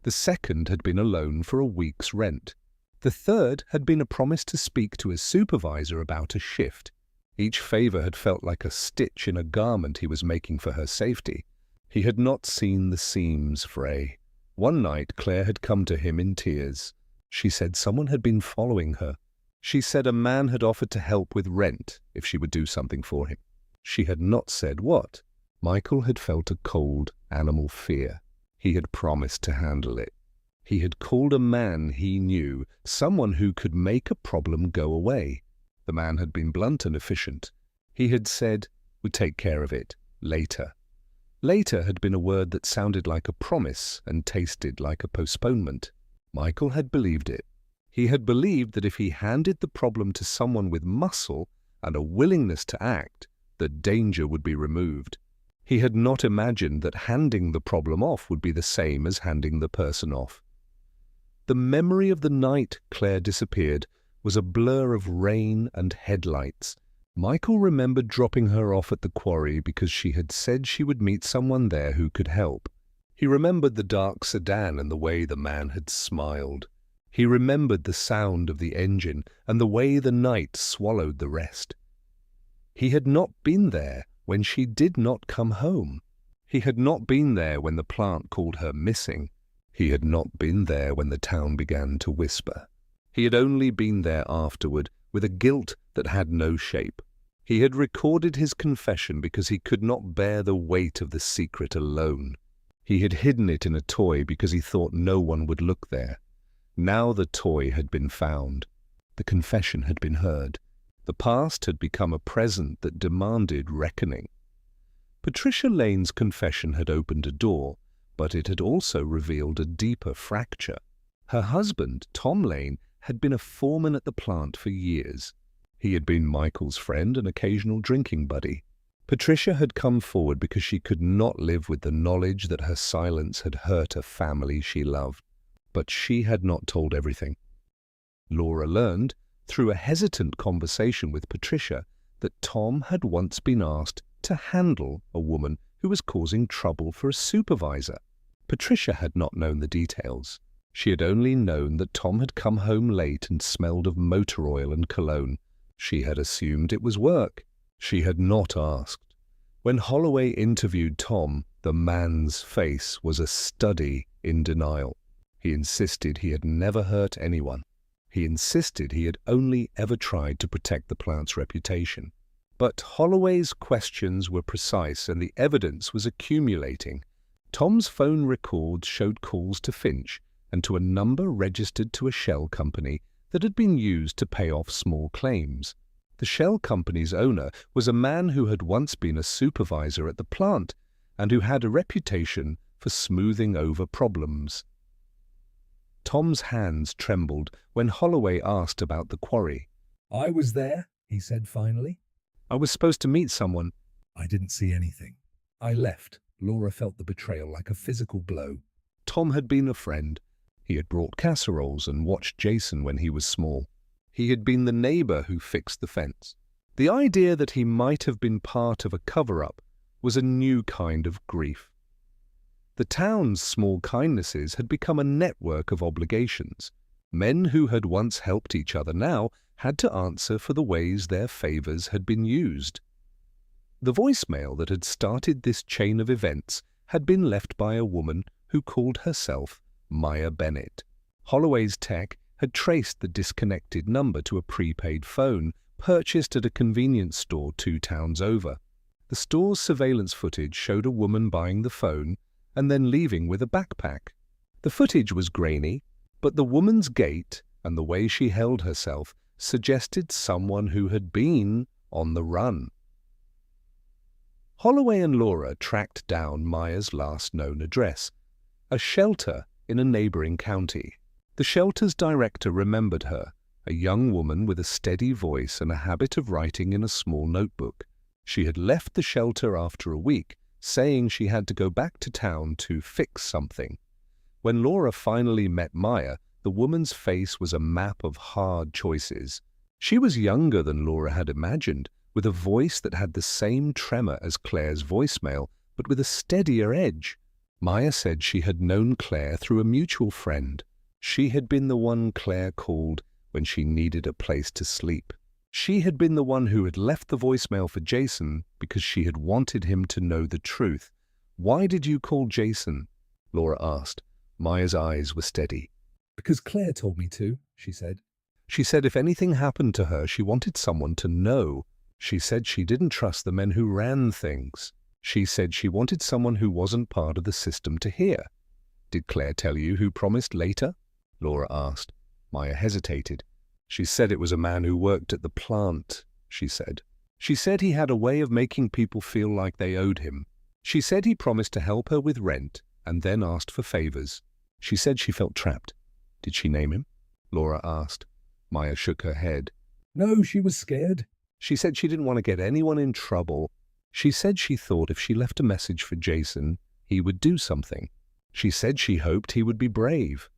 The second had been a loan for a week's rent. The third had been a promise to speak to his supervisor about a shift. Each favor had felt like a stitch in a garment he was making for her safety. He had not seen the seams fray. One night Claire had come to him in tears. She said someone had been following her. She said a man had offered to help with rent if she would do something for him. She had not said what. Michael had felt a cold, animal fear. He had promised to handle it. He had called a man he knew, someone who could make a problem go away. The man had been blunt and efficient. He had said, "We'd take care of it, later." Later had been a word that sounded like a promise and tasted like a postponement. Michael had believed it. He had believed that if he handed the problem to someone with muscle and a willingness to act, the danger would be removed. He had not imagined that handing the problem off would be the same as handing the person off. The memory of the night Claire disappeared was a blur of rain and headlights. Michael remembered dropping her off at the quarry because she had said she would meet someone there who could help. He remembered the dark sedan and the way the man had smiled. He remembered the sound of the engine and the way the night swallowed the rest. He had not been there when she did not come home. He had not been there when the plant called her missing. He had not been there when the town began to whisper. He had only been there afterward, with a guilt that had no shape. He had recorded his confession because he could not bear the weight of the secret alone. He had hidden it in a toy because he thought no one would look there. Now the toy had been found. The confession had been heard. The past had become a present that demanded reckoning. Patricia Lane's confession had opened a door, but it had also revealed a deeper fracture. Her husband, Tom Lane, had been a foreman at the plant for years. He had been Michael's friend and occasional drinking buddy. Patricia had come forward because she could not live with the knowledge that her silence had hurt a family she loved. But she had not told everything. Laura learned, through a hesitant conversation with Patricia, that Tom had once been asked to handle a woman who was causing trouble for a supervisor. Patricia had not known the details. She had only known that Tom had come home late and smelled of motor oil and cologne. She had assumed it was work. She had not asked. When Holloway interviewed Tom, the man's face was a study in denial. He insisted he had never hurt anyone. He insisted he had only ever tried to protect the plant's reputation. But Holloway's questions were precise and the evidence was accumulating. Tom's phone records showed calls to Finch and to a number registered to a shell company that had been used to pay off small claims. The shell company's owner was a man who had once been a supervisor at the plant and who had a reputation for smoothing over problems. Tom's hands trembled when Holloway asked about the quarry. I was there, he said finally. I was supposed to meet someone. I didn't see anything. I left. Laura felt the betrayal like a physical blow. Tom had been a friend. He had brought casseroles and watched Jason when he was small. He had been the neighbor who fixed the fence. The idea that he might have been part of a cover-up was a new kind of grief. The town's small kindnesses had become a network of obligations. Men who had once helped each other now had to answer for the ways their favors had been used. The voicemail that had started this chain of events had been left by a woman who called herself Maya Bennett. Holloway's tech had traced the disconnected number to a prepaid phone purchased at a convenience store 2 towns over. The store's surveillance footage showed a woman buying the phone and then leaving with a backpack. The footage was grainy, but the woman's gait and the way she held herself suggested someone who had been on the run. Holloway and Laura tracked down Maya's last known address, a shelter in a neighboring county. The shelter's director remembered her, a young woman with a steady voice and a habit of writing in a small notebook. She had left the shelter after a week, saying she had to go back to town to fix something. When Laura finally met Maya, the woman's face was a map of hard choices. She was younger than Laura had imagined, with a voice that had the same tremor as Claire's voicemail, but with a steadier edge. Maya said she had known Claire through a mutual friend. She had been the one Claire called when she needed a place to sleep. She had been the one who had left the voicemail for Jason because she had wanted him to know the truth. "Why did you call Jason?" Laura asked. Maya's eyes were steady. Because Claire told me to, she said. She said if anything happened to her, she wanted someone to know. She said she didn't trust the men who ran things. She said she wanted someone who wasn't part of the system to hear. "Did Claire tell you who promised later?" Laura asked. Maya hesitated. "She said it was a man who worked at the plant," she said. "She said he had a way of making people feel like they owed him. She said he promised to help her with rent and then asked for favors. She said she felt trapped." "Did she name him?" Laura asked. Maya shook her head. No, she was scared. She said she didn't want to get anyone in trouble. She said she thought if she left a message for Jason, he would do something. She said she hoped he would be brave.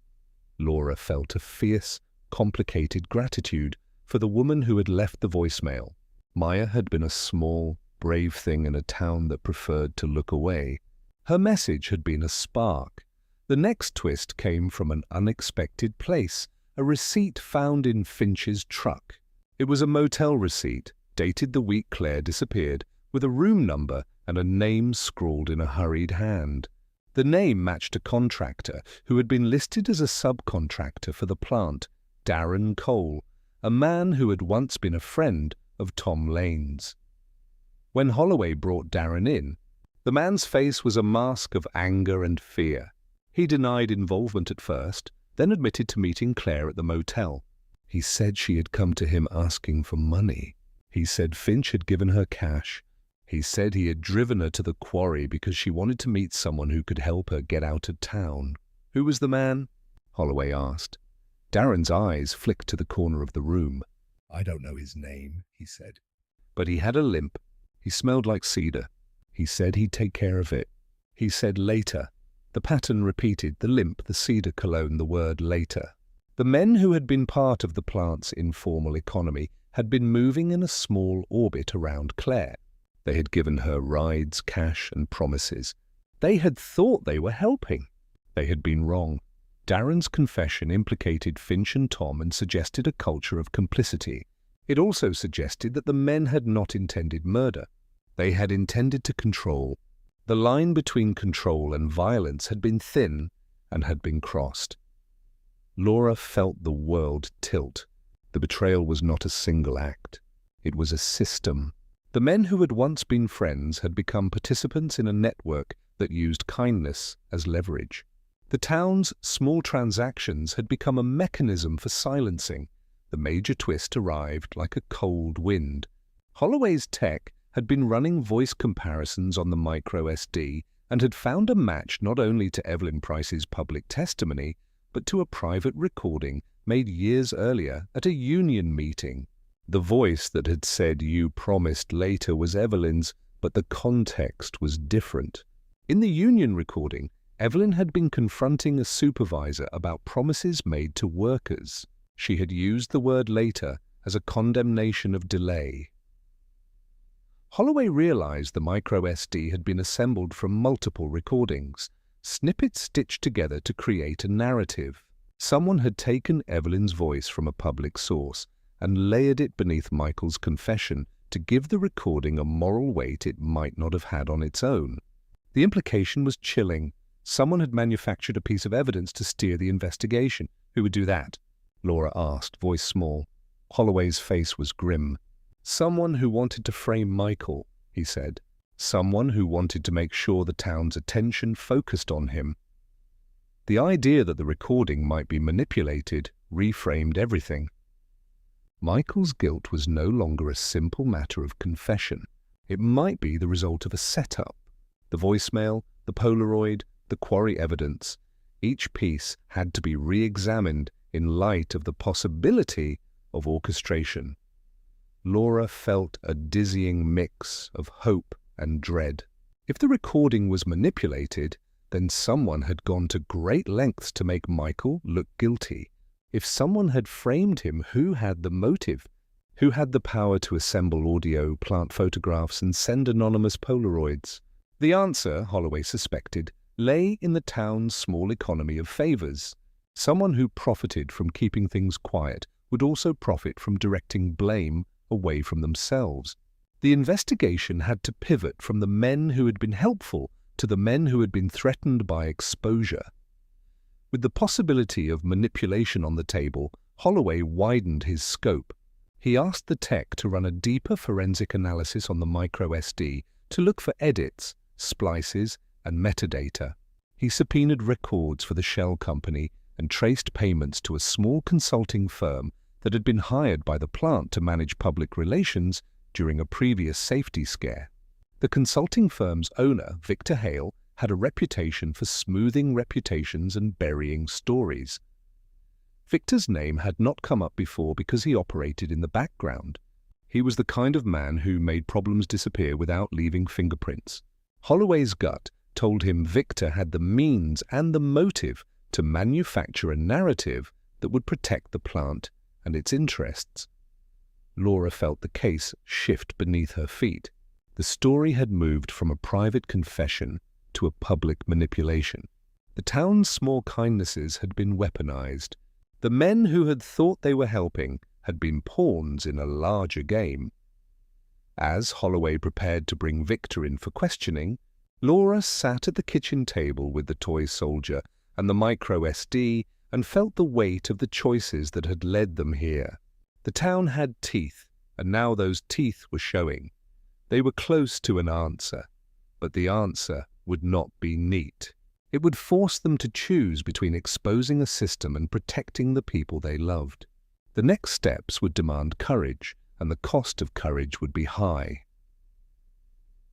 Laura felt a fierce, complicated gratitude for the woman who had left the voicemail. Maya had been a small, brave thing in a town that preferred to look away. Her message had been a spark. The next twist came from an unexpected place, a receipt found in Finch's truck. It was a motel receipt, dated the week Claire disappeared, with a room number and a name scrawled in a hurried hand. The name matched a contractor who had been listed as a subcontractor for the plant, Darren Cole, a man who had once been a friend of Tom Lane's. When Holloway brought Darren in, the man's face was a mask of anger and fear. He denied involvement at first, then admitted to meeting Claire at the motel. He said she had come to him asking for money. He said Finch had given her cash. He said he had driven her to the quarry because she wanted to meet someone who could help her get out of town. "Who was the man?" Holloway asked. Darren's eyes flicked to the corner of the room. "I don't know his name," he said. "But he had a limp. He smelled like cedar. He said he'd take care of it. He said later." The pattern repeated, the limp, the cedar cologne, the word later. The men who had been part of the plant's informal economy had been moving in a small orbit around Claire. They had given her rides, cash, and promises. They had thought they were helping. They had been wrong. Darren's confession implicated Finch and Tom and suggested a culture of complicity. It also suggested that the men had not intended murder. They had intended to control. The line between control and violence had been thin and had been crossed. Laura felt the world tilt. The betrayal was not a single act. It was a system. The men who had once been friends had become participants in a network that used kindness as leverage. The town's small transactions had become a mechanism for silencing. The major twist arrived like a cold wind. Holloway's tech had been running voice comparisons on the microSD and had found a match not only to Evelyn Price's public testimony, but to a private recording made years earlier at a union meeting. The voice that had said "you promised later" was Evelyn's, but the context was different. In the union recording, Evelyn had been confronting a supervisor about promises made to workers. She had used the word "later" as a condemnation of delay. Holloway realized the microSD had been assembled from multiple recordings, snippets stitched together to create a narrative. Someone had taken Evelyn's voice from a public source and layered it beneath Michael's confession to give the recording a moral weight it might not have had on its own. The implication was chilling. Someone had manufactured a piece of evidence to steer the investigation. Who would do that? Laura asked, voice small. Holloway's face was grim. Someone who wanted to frame Michael, he said. Someone who wanted to make sure the town's attention focused on him. The idea that the recording might be manipulated reframed everything. Michael's guilt was no longer a simple matter of confession. It might be the result of a setup. The voicemail, the Polaroid, the quarry evidence. Each piece had to be re-examined in light of the possibility of orchestration. Laura felt a dizzying mix of hope and dread. If the recording was manipulated, then someone had gone to great lengths to make Michael look guilty. If someone had framed him, who had the motive? Who had the power to assemble audio, plant photographs, and send anonymous Polaroids? The answer, Holloway suspected, lay in the town's small economy of favors. Someone who profited from keeping things quiet would also profit from directing blame away from themselves. The investigation had to pivot from the men who had been helpful to the men who had been threatened by exposure. With the possibility of manipulation on the table, Holloway widened his scope. He asked the tech to run a deeper forensic analysis on the microSD to look for edits, splices, and metadata. He subpoenaed records for the shell company and traced payments to a small consulting firm that had been hired by the plant to manage public relations during a previous safety scare. The consulting firm's owner, Victor Hale, had a reputation for smoothing reputations and burying stories. Victor's name had not come up before because he operated in the background. He was the kind of man who made problems disappear without leaving fingerprints. Holloway's gut told him Victor had the means and the motive to manufacture a narrative that would protect the plant and its interests. Laura felt the case shift beneath her feet. The story had moved from a private confession to a public manipulation. The town's small kindnesses had been weaponized. The men who had thought they were helping had been pawns in a larger game. As Holloway prepared to bring Victor in for questioning, Laura sat at the kitchen table with the toy soldier and the microSD and felt the weight of the choices that had led them here. The town had teeth, and now those teeth were showing. They were close to an answer, but the answer would not be neat. It would force them to choose between exposing a system and protecting the people they loved. The next steps would demand courage, and the cost of courage would be high.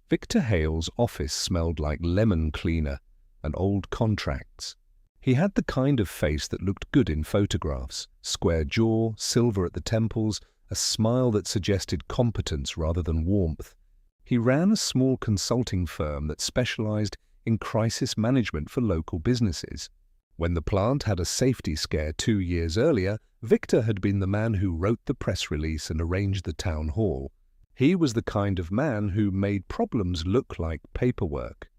Victor Hale's office smelled like lemon cleaner and old contracts. He had the kind of face that looked good in photographs, square jaw, silver at the temples, a smile that suggested competence rather than warmth. He ran a small consulting firm that specialized in crisis management for local businesses. When the plant had a safety scare 2 years earlier, Victor had been the man who wrote the press release and arranged the town hall. He was the kind of man who made problems look like paperwork.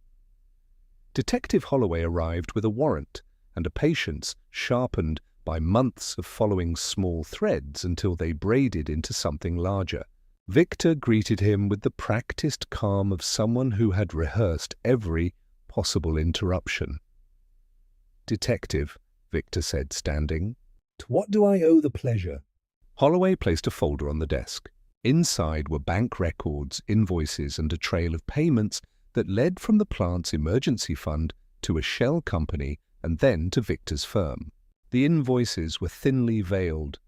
Detective Holloway arrived with a warrant and a patience sharpened by months of following small threads until they braided into something larger. Victor greeted him with the practiced calm of someone who had rehearsed every possible interruption. "Detective," Victor said, standing. To what do I owe the pleasure? Holloway placed a folder on the desk. Inside were bank records, invoices, and a trail of payments that led from the plant's emergency fund to a shell company and then to Victor's firm. The invoices were thinly veiled.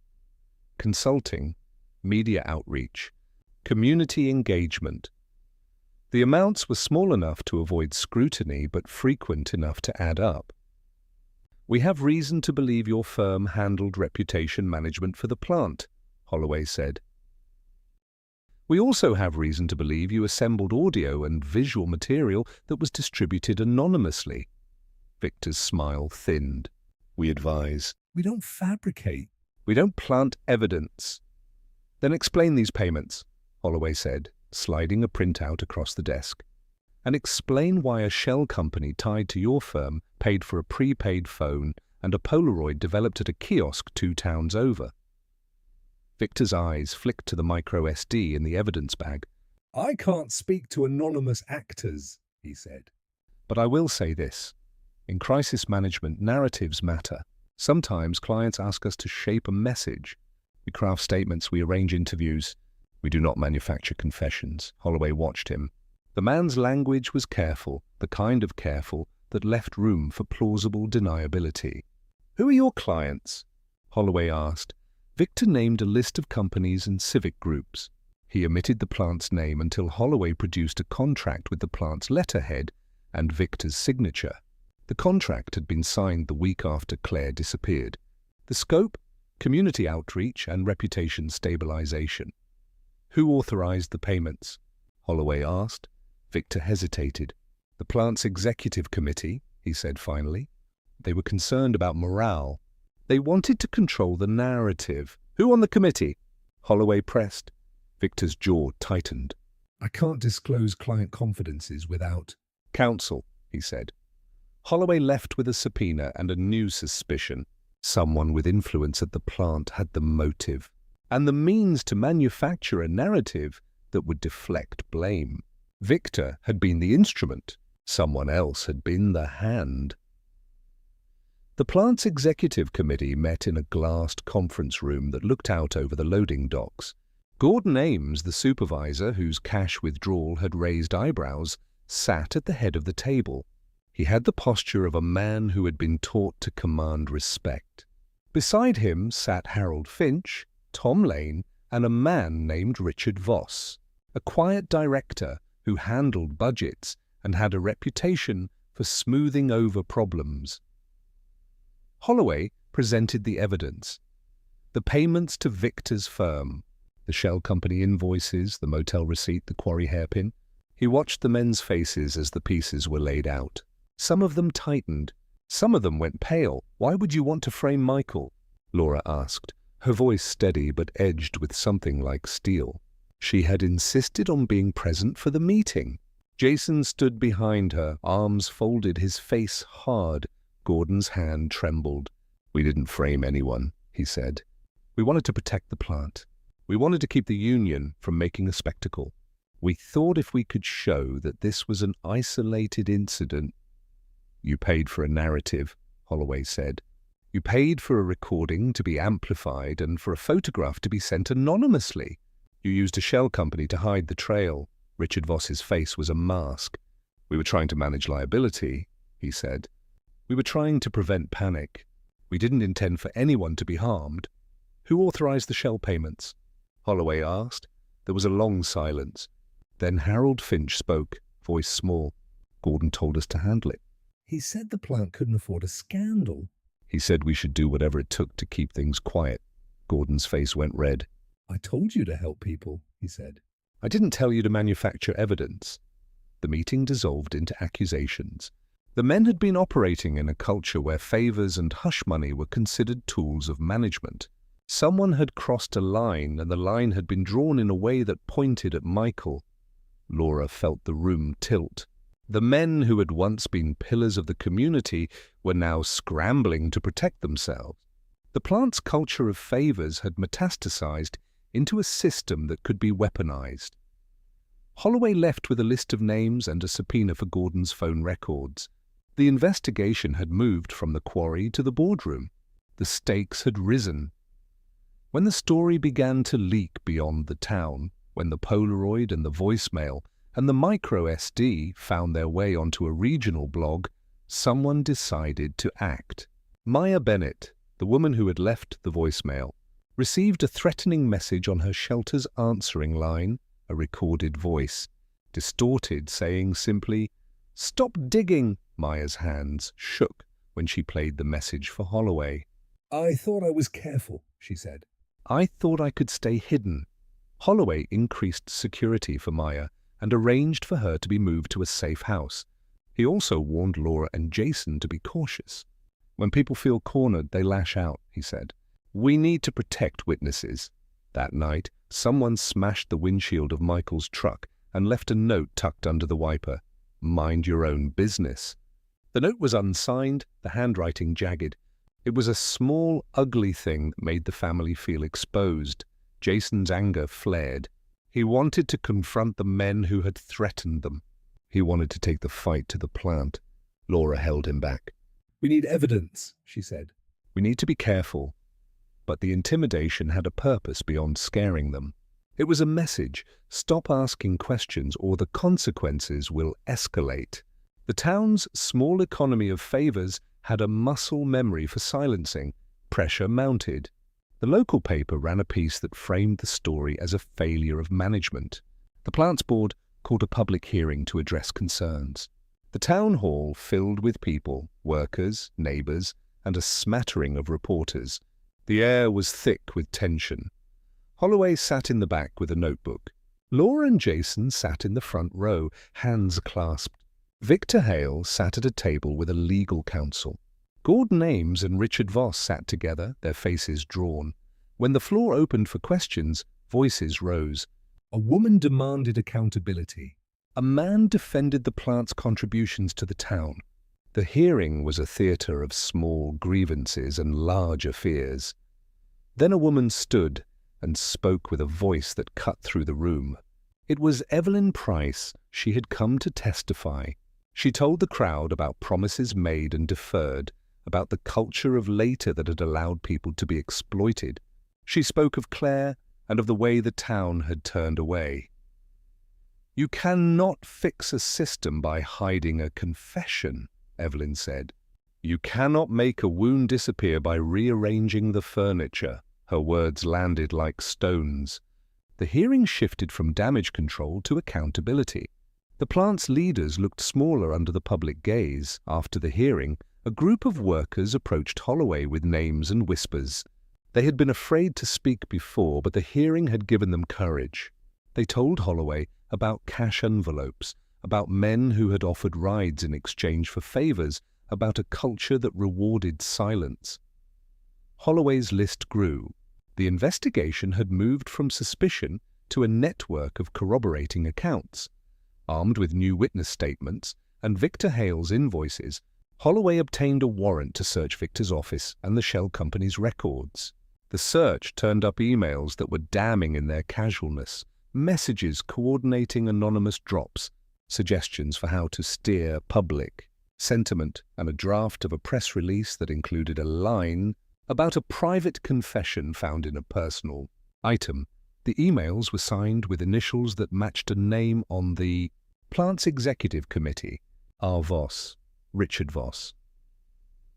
Consulting, media outreach, community engagement. The amounts were small enough to avoid scrutiny but frequent enough to add up. "We have reason to believe your firm handled reputation management for the plant," Holloway said. "We also have reason to believe you assembled audio and visual material that was distributed anonymously." Victor's smile thinned. "We advise. We don't fabricate. We don't plant evidence." "Then explain these payments," Holloway said, sliding a printout across the desk. "And explain why a shell company tied to your firm paid for a prepaid phone and a Polaroid developed at a kiosk 2 towns over." Victor's eyes flicked to the microSD in the evidence bag. "I can't speak to anonymous actors," he said. "But I will say this. In crisis management, narratives matter. Sometimes clients ask us to shape a message. We craft statements, we arrange interviews. We do not manufacture confessions." Holloway watched him. The man's language was careful, the kind of careful that left room for plausible deniability. "Who are your clients?" Holloway asked. Victor named a list of companies and civic groups. He omitted the plant's name until Holloway produced a contract with the plant's letterhead and Victor's signature. The contract had been signed the week after Claire disappeared. The scope? Community outreach and reputation stabilization. "Who authorized the payments?" Holloway asked. Victor hesitated. "The plant's executive committee," he said finally. "They were concerned about morale. They wanted to control the narrative." "Who on the committee?" Holloway pressed. Victor's jaw tightened. "I can't disclose client confidences without—" "Counsel," he said. Holloway left with a subpoena and a new suspicion. Someone with influence at the plant had the motive and the means to manufacture a narrative that would deflect blame. Victor had been the instrument. Someone else had been the hand. The plant's executive committee met in a glassed conference room that looked out over the loading docks. Gordon Ames, the supervisor whose cash withdrawal had raised eyebrows, sat at the head of the table. He had the posture of a man who had been taught to command respect. Beside him sat Harold Finch, Tom Lane, and a man named Richard Voss, a quiet director who handled budgets and had a reputation for smoothing over problems. Holloway presented the evidence. The payments to Victor's firm, the shell company invoices, the motel receipt, the quarry hairpin. He watched the men's faces as the pieces were laid out. Some of them tightened. Some of them went pale. "Why would you want to frame Michael?" Laura asked, her voice steady but edged with something like steel. She had insisted on being present for the meeting. Jason stood behind her, arms folded, his face hard. Gordon's hand trembled. "We didn't frame anyone," he said. "We wanted to protect the plant. We wanted to keep the union from making a spectacle. We thought if we could show that this was an isolated incident—" "You paid for a narrative," Holloway said. "You paid for a recording to be amplified and for a photograph to be sent anonymously. You used a shell company to hide the trail." Richard Voss's face was a mask. "We were trying to manage liability," he said. "We were trying to prevent panic. We didn't intend for anyone to be harmed." "Who authorized the shell payments?" Holloway asked. There was a long silence. Then Harold Finch spoke, voice small. "Gordon told us to handle it. "He said the plant couldn't afford a scandal." He said we should do whatever it took to keep things quiet." Gordon's face went red. "I told you to help people," he said. "I didn't tell you to manufacture evidence." The meeting dissolved into accusations. The men had been operating in a culture where favors and hush money were considered tools of management. Someone had crossed a line, and the line had been drawn in a way that pointed at Michael. Laura felt the room tilt. The men who had once been pillars of the community were now scrambling to protect themselves. The plant's culture of favors had metastasized into a system that could be weaponized. Holloway left with a list of names and a subpoena for Gordon's phone records. The investigation had moved from the quarry to the boardroom. The stakes had risen. When the story began to leak beyond the town, when the Polaroid and the voicemail and the microSD found their way onto a regional blog, someone decided to act. Maya Bennett, the woman who had left the voicemail, received a threatening message on her shelter's answering line, a recorded voice. distorted, saying simply, "Stop digging." Maya's hands shook when she played the message for Holloway. I thought I was careful, she said. I thought I could stay hidden. Holloway increased security for Maya and arranged for her to be moved to a safe house. He also warned Laura and Jason to be cautious. When people feel cornered, they lash out, he said. We need to protect witnesses. That night, someone smashed the windshield of Michael's truck and left a note tucked under the wiper. Mind your own business. The note was unsigned, the handwriting jagged. It was a small, ugly thing that made the family feel exposed. Jason's anger flared. He wanted to confront the men who had threatened them. He wanted to take the fight to the plant. Laura held him back. We need evidence, she said. We need to be careful. But the intimidation had a purpose beyond scaring them. It was a message: stop asking questions or the consequences will escalate. The town's small economy of favors had a muscle memory for silencing. Pressure mounted. The local paper ran a piece that framed the story as a failure of management. The plant's board called a public hearing to address concerns. The town hall filled with people, workers, neighbors, and a smattering of reporters. The air was thick with tension. Holloway sat in the back with a notebook. Laura and Jason sat in the front row, hands clasped. Victor Hale sat at a table with a legal counsel. Gordon Ames and Richard Voss sat together, their faces drawn. When the floor opened for questions, voices rose. A woman demanded accountability. A man defended the plant's contributions to the town. The hearing was a theatre of small grievances and larger fears. Then a woman stood and spoke with a voice that cut through the room. It was Evelyn Price. She had come to testify. She told the crowd about promises made and deferred, about the culture of later that had allowed people to be exploited. She spoke of Claire and of the way the town had turned away. You cannot fix a system by hiding a confession, Evelyn said. You cannot make a wound disappear by rearranging the furniture. Her words landed like stones. The hearing shifted from damage control to accountability. The plant's leaders looked smaller under the public gaze. After the hearing, a group of workers approached Holloway with names and whispers. They had been afraid to speak before, but the hearing had given them courage. They told Holloway about cash envelopes, about men who had offered rides in exchange for favors, about a culture that rewarded silence. Holloway's list grew. The investigation had moved from suspicion to a network of corroborating accounts. Armed with new witness statements and Victor Hale's invoices, Holloway obtained a warrant to search Victor's office and the shell company's records. The search turned up emails that were damning in their casualness, messages coordinating anonymous drops, suggestions for how to steer public sentiment, and a draft of a press release that included a line about a private confession found in a personal item. The emails were signed with initials that matched a name on the plant's executive committee, R. Voss, Richard Voss.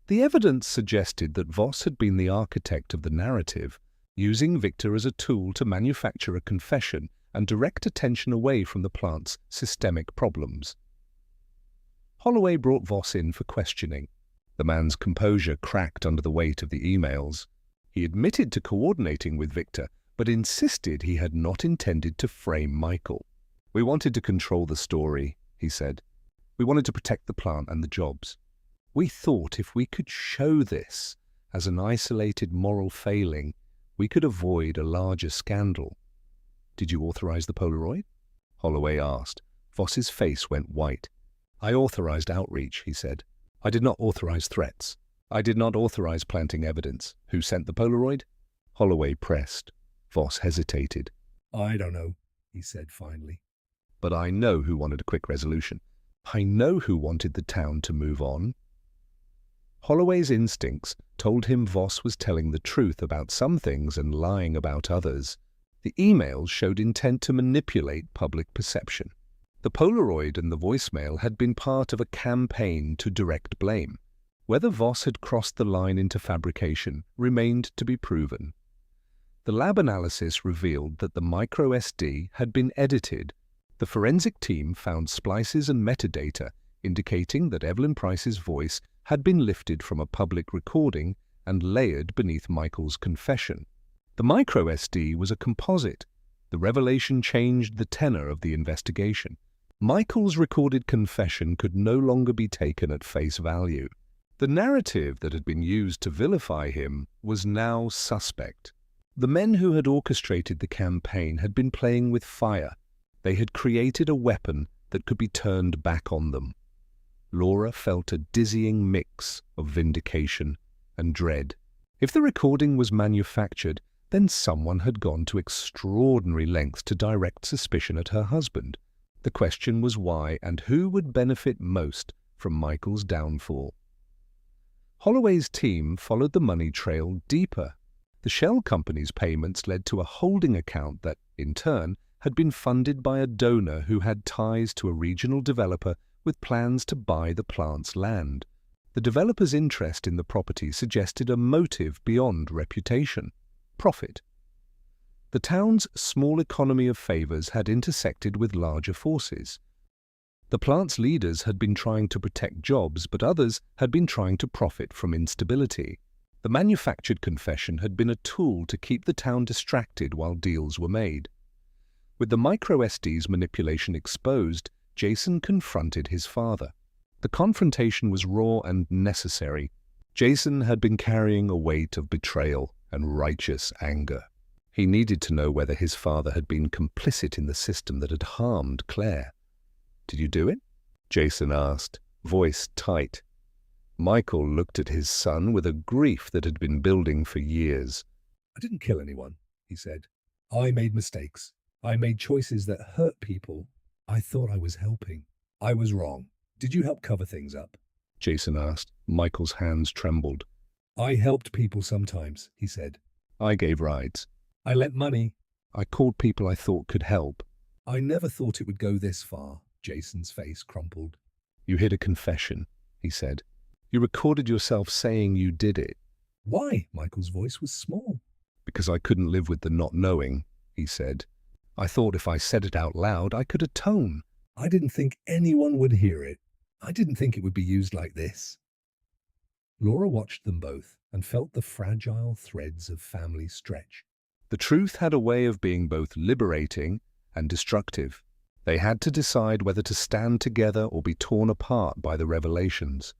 The evidence suggested that Voss had been the architect of the narrative, using Victor as a tool to manufacture a confession and direct attention away from the plant's systemic problems. Holloway brought Voss in for questioning. The man's composure cracked under the weight of the emails. He admitted to coordinating with Victor, but insisted he had not intended to frame Michael. We wanted to control the story, he said. We wanted to protect the plant and the jobs. We thought if we could show this as an isolated moral failing, we could avoid a larger scandal. Did you authorize the Polaroid? Holloway asked. Voss's face went white. I authorized outreach, he said. I did not authorize threats. I did not authorize planting evidence. Who sent the Polaroid? Holloway pressed. Voss hesitated. I don't know, he said finally. But I know who wanted a quick resolution. I know who wanted the town to move on. Holloway's instincts told him Voss was telling the truth about some things and lying about others. The emails showed intent to manipulate public perception. The Polaroid and the voicemail had been part of a campaign to direct blame. Whether Voss had crossed the line into fabrication remained to be proven. The lab analysis revealed that the microSD had been edited. The forensic team found splices and metadata indicating that Evelyn Price's voice had been lifted from a public recording and layered beneath Michael's confession. The microSD was a composite. The revelation changed the tenor of the investigation. Michael's recorded confession could no longer be taken at face value. The narrative that had been used to vilify him was now suspect. The men who had orchestrated the campaign had been playing with fire. They had created a weapon that could be turned back on them. Laura felt a dizzying mix of vindication and dread. If the recording was manufactured, then someone had gone to extraordinary lengths to direct suspicion at her husband. The question was why and who would benefit most from Michael's downfall. Holloway's team followed the money trail deeper. The shell company's payments led to a holding account that, in turn, had been funded by a donor who had ties to a regional developer with plans to buy the plant's land. The developer's interest in the property suggested a motive beyond reputation: profit. The town's small economy of favors had intersected with larger forces. The plant's leaders had been trying to protect jobs, but others had been trying to profit from instability. The manufactured confession had been a tool to keep the town distracted while deals were made. With the microSD's manipulation exposed, Jason confronted his father. The confrontation was raw and necessary. Jason had been carrying a weight of betrayal and righteous anger. He needed to know whether his father had been complicit in the system that had harmed Claire. "Did you do it?" Jason asked, voice tight. Michael looked at his son with a grief that had been building for years. "I didn't kill anyone," he said. "I made mistakes. I made choices that hurt people. I thought I was helping. I was wrong. Did you help cover things up?" Jason asked. Michael's hands trembled. "I helped people sometimes," he said. "I gave rides. "I lent money. I called people I thought could help." "I never thought it would go this far." Jason's face crumpled. "You hid a confession," he said. "You recorded yourself saying you did it." "Why?" Michael's voice was small. "Because I couldn't live with the not knowing," he said. "I thought if I said it out loud, I could atone." "I didn't think anyone would hear it. I didn't think it would be used like this." Laura watched them both and felt the fragile threads of family stretch. The truth had a way of being both liberating and destructive. They had to decide whether to stand together or be torn apart by the revelations.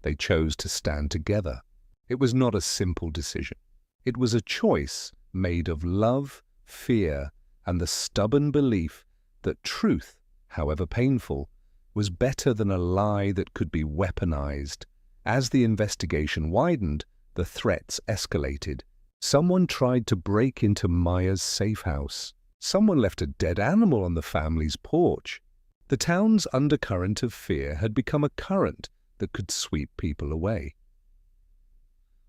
They chose to stand together. It was not a simple decision. It was a choice made of love, fear, and the stubborn belief that truth, however painful, was better than a lie that could be weaponized. As the investigation widened, the threats escalated. Someone tried to break into Maya's safe house. Someone left a dead animal on the family's porch. The town's undercurrent of fear had become a current that could sweep people away.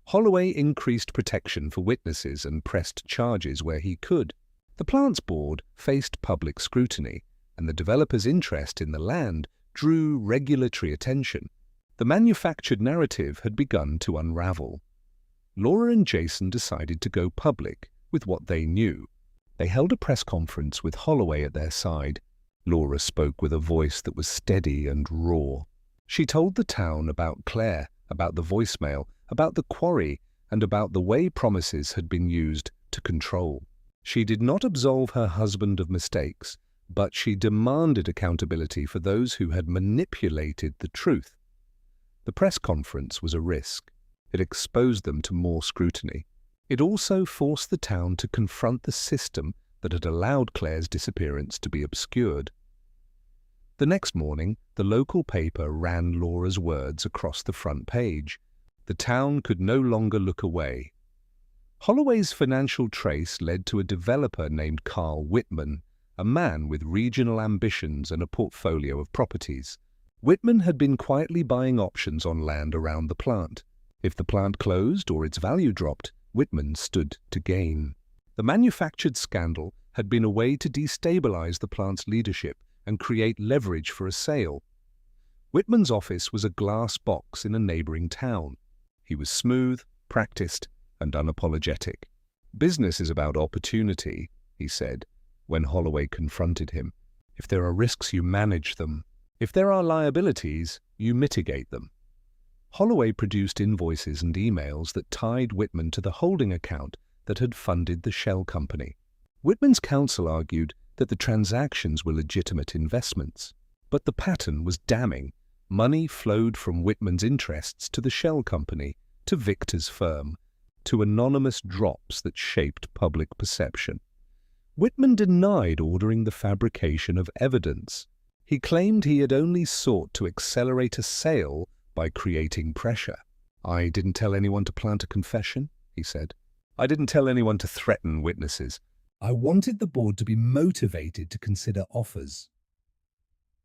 Holloway increased protection for witnesses and pressed charges where he could. The plant's board faced public scrutiny, and the developer's interest in the land drew regulatory attention. The manufactured narrative had begun to unravel. Laura and Jason decided to go public with what they knew. They held a press conference with Holloway at their side. Laura spoke with a voice that was steady and raw. She told the town about Claire, about the voicemail, about the quarry, and about the way promises had been used to control. She did not absolve her husband of mistakes, but she demanded accountability for those who had manipulated the truth. The press conference was a risk. It exposed them to more scrutiny. It also forced the town to confront the system that had allowed Claire's disappearance to be obscured. The next morning, the local paper ran Laura's words across the front page. The town could no longer look away. Holloway's financial trace led to a developer named Carl Whitman, a man with regional ambitions and a portfolio of properties. Whitman had been quietly buying options on land around the plant. If the plant closed or its value dropped, Whitman stood to gain. The manufactured scandal had been a way to destabilize the plant's leadership and create leverage for a sale. Whitman's office was a glass box in a neighboring town. He was smooth, practiced, and unapologetic. "Business is about opportunity," he said, when Holloway confronted him. If there are risks, you manage them. If there are liabilities, you mitigate them. Holloway produced invoices and emails that tied Whitman to the holding account that had funded the shell company. Whitman's counsel argued that the transactions were legitimate investments, but the pattern was damning. Money flowed from Whitman's interests to the shell company, to Victor's firm, to anonymous drops that shaped public perception. Whitman denied ordering the fabrication of evidence. He claimed he had only sought to accelerate a sale by creating pressure. "I didn't tell anyone to plant a confession," he said. "I didn't tell anyone to threaten witnesses. I wanted the board to be motivated to consider offers."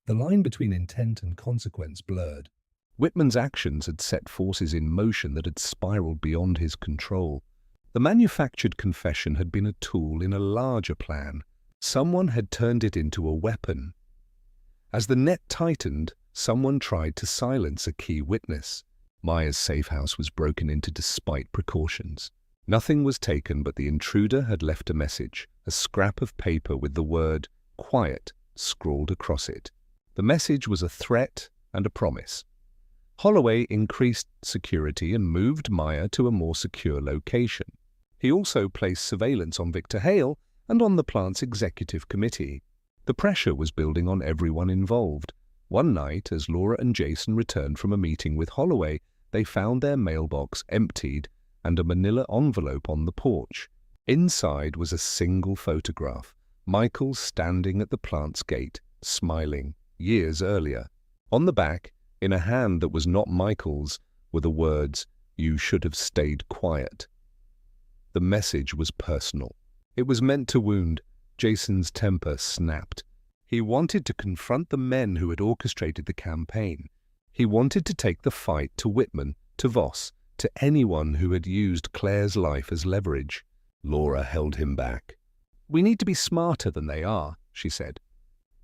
The line between intent and consequence blurred. Whitman's actions had set forces in motion that had spiraled beyond his control. The manufactured confession had been a tool in a larger plan. Someone had turned it into a weapon. As the net tightened, someone tried to silence a key witness. Maya's safe house was broken into despite precautions. Nothing was taken, but the intruder had left a message, a scrap of paper with the word "quiet" scrawled across it. The message was a threat and a promise. Holloway increased security and moved Maya to a more secure location. He also placed surveillance on Victor Hale and on the plant's executive committee. The pressure was building on everyone involved. One night, as Laura and Jason returned from a meeting with Holloway, they found their mailbox emptied and a manila envelope on the porch. Inside was a single photograph, Michael standing at the plant's gate, smiling, years earlier. On the back, in a hand that was not Michael's, were the words, "You should have stayed quiet." The message was personal. It was meant to wound. Jason's temper snapped. He wanted to confront the men who had orchestrated the campaign. He wanted to take the fight to Whitman, to Voss, to anyone who had used Claire's life as leverage. Laura held him back. "We need to be smarter than they are," she said.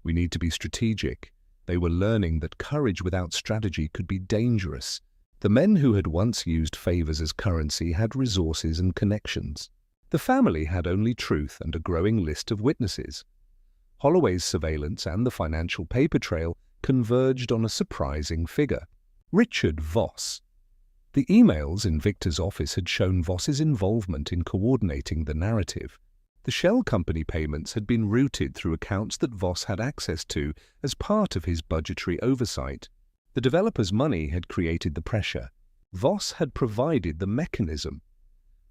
"We need to be strategic." They were learning that courage without strategy could be dangerous. The men who had once used favors as currency had resources and connections. The family had only truth and a growing list of witnesses. Holloway's surveillance and the financial paper trail converged on a surprising figure, Richard Voss. The emails in Victor's office had shown Voss's involvement in coordinating the narrative. The shell company payments had been routed through accounts that Voss had access to as part of his budgetary oversight. The developer's money had created the pressure. Voss had provided the mechanism.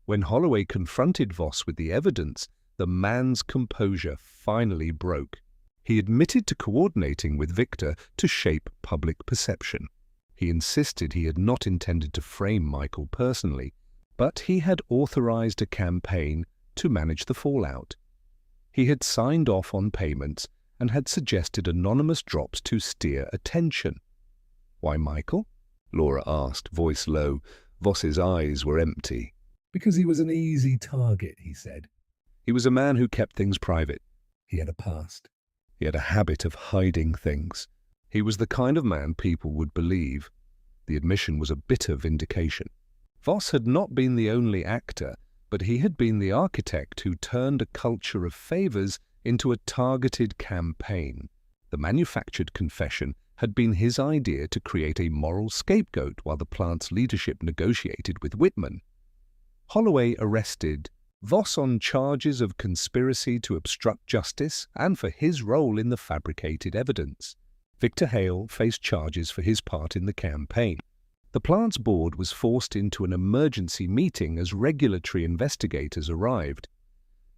When Holloway confronted Voss with the evidence, the man's composure finally broke. He admitted to coordinating with Victor to shape public perception. He insisted he had not intended to frame Michael personally, but he had authorized a campaign to manage the fallout. He had signed off on payments and had suggested anonymous drops to steer attention. "Why Michael?" Laura asked, voice low. Voss's eyes were empty. "Because he was an easy target," he said. "He was a man who kept things private. He had a past. He had a habit of hiding things. He was the kind of man people would believe." The admission was a bitter vindication. Voss had not been the only actor, but he had been the architect who turned a culture of favors into a targeted campaign. The manufactured confession had been his idea to create a moral scapegoat while the plant's leadership negotiated with Whitman. Holloway arrested Voss on charges of conspiracy to obstruct justice and for his role in the fabricated evidence. Victor Hale faced charges for his part in the campaign. The plant's board was forced into an emergency meeting as regulatory investigators arrived.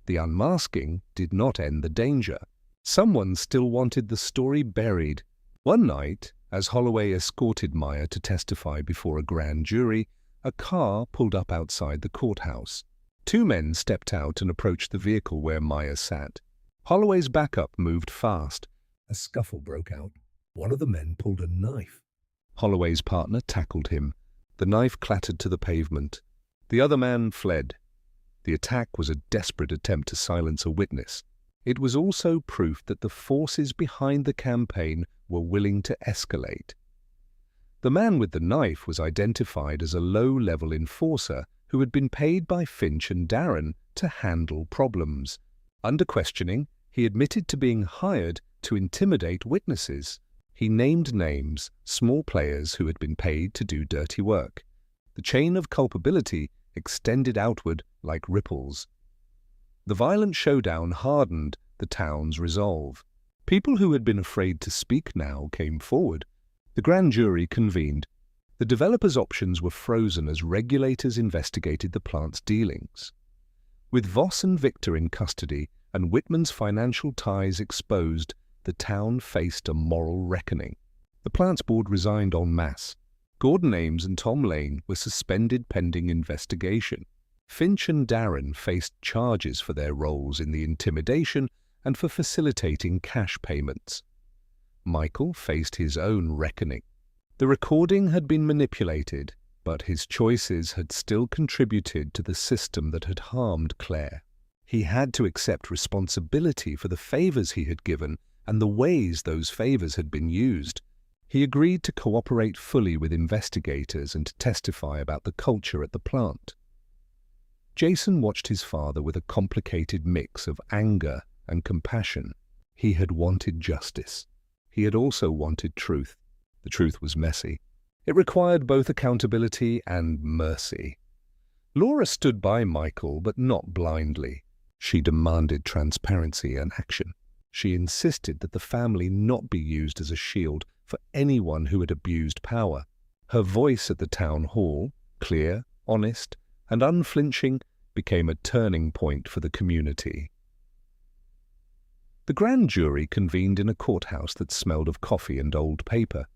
The unmasking did not end the danger. Someone still wanted the story buried. One night, as Holloway escorted Maya to testify before a grand jury, a car pulled up outside the courthouse. Two men stepped out and approached the vehicle where Maya sat. Holloway's backup moved fast. A scuffle broke out. One of the men pulled a knife. Holloway's partner tackled him. The knife clattered to the pavement. The other man fled. The attack was a desperate attempt to silence a witness. It was also proof that the forces behind the campaign were willing to escalate. The man with the knife was identified as a low-level enforcer who had been paid by Finch and Darren to handle problems. Under questioning, he admitted to being hired to intimidate witnesses. He named names, small players who had been paid to do dirty work. The chain of culpability extended outward like ripples. The violent showdown hardened the town's resolve. People who had been afraid to speak now came forward. The grand jury convened. The developers' options were frozen as regulators investigated the plant's dealings. With Voss and Victor in custody and Whitman's financial ties exposed, the town faced a moral reckoning. The plant's board resigned en masse. Gordon Ames and Tom Lane were suspended pending investigation. Finch and Darren faced charges for their roles in the intimidation and for facilitating cash payments. Michael faced his own reckoning. The recording had been manipulated, but his choices had still contributed to the system that had harmed Claire. He had to accept responsibility for the favors he had given and the ways those favors had been used. He agreed to cooperate fully with investigators and to testify about the culture at the plant. Jason watched his father with a complicated mix of anger and compassion. He had wanted justice. He had also wanted truth. The truth was messy. It required both accountability and mercy. Laura stood by Michael, but not blindly. She demanded transparency and action. She insisted that the family not be used as a shield for anyone who had abused power. Her voice at the town hall, clear, honest, and unflinching, became a turning point for the community. The grand jury convened in a courthouse that smelled of coffee and old paper.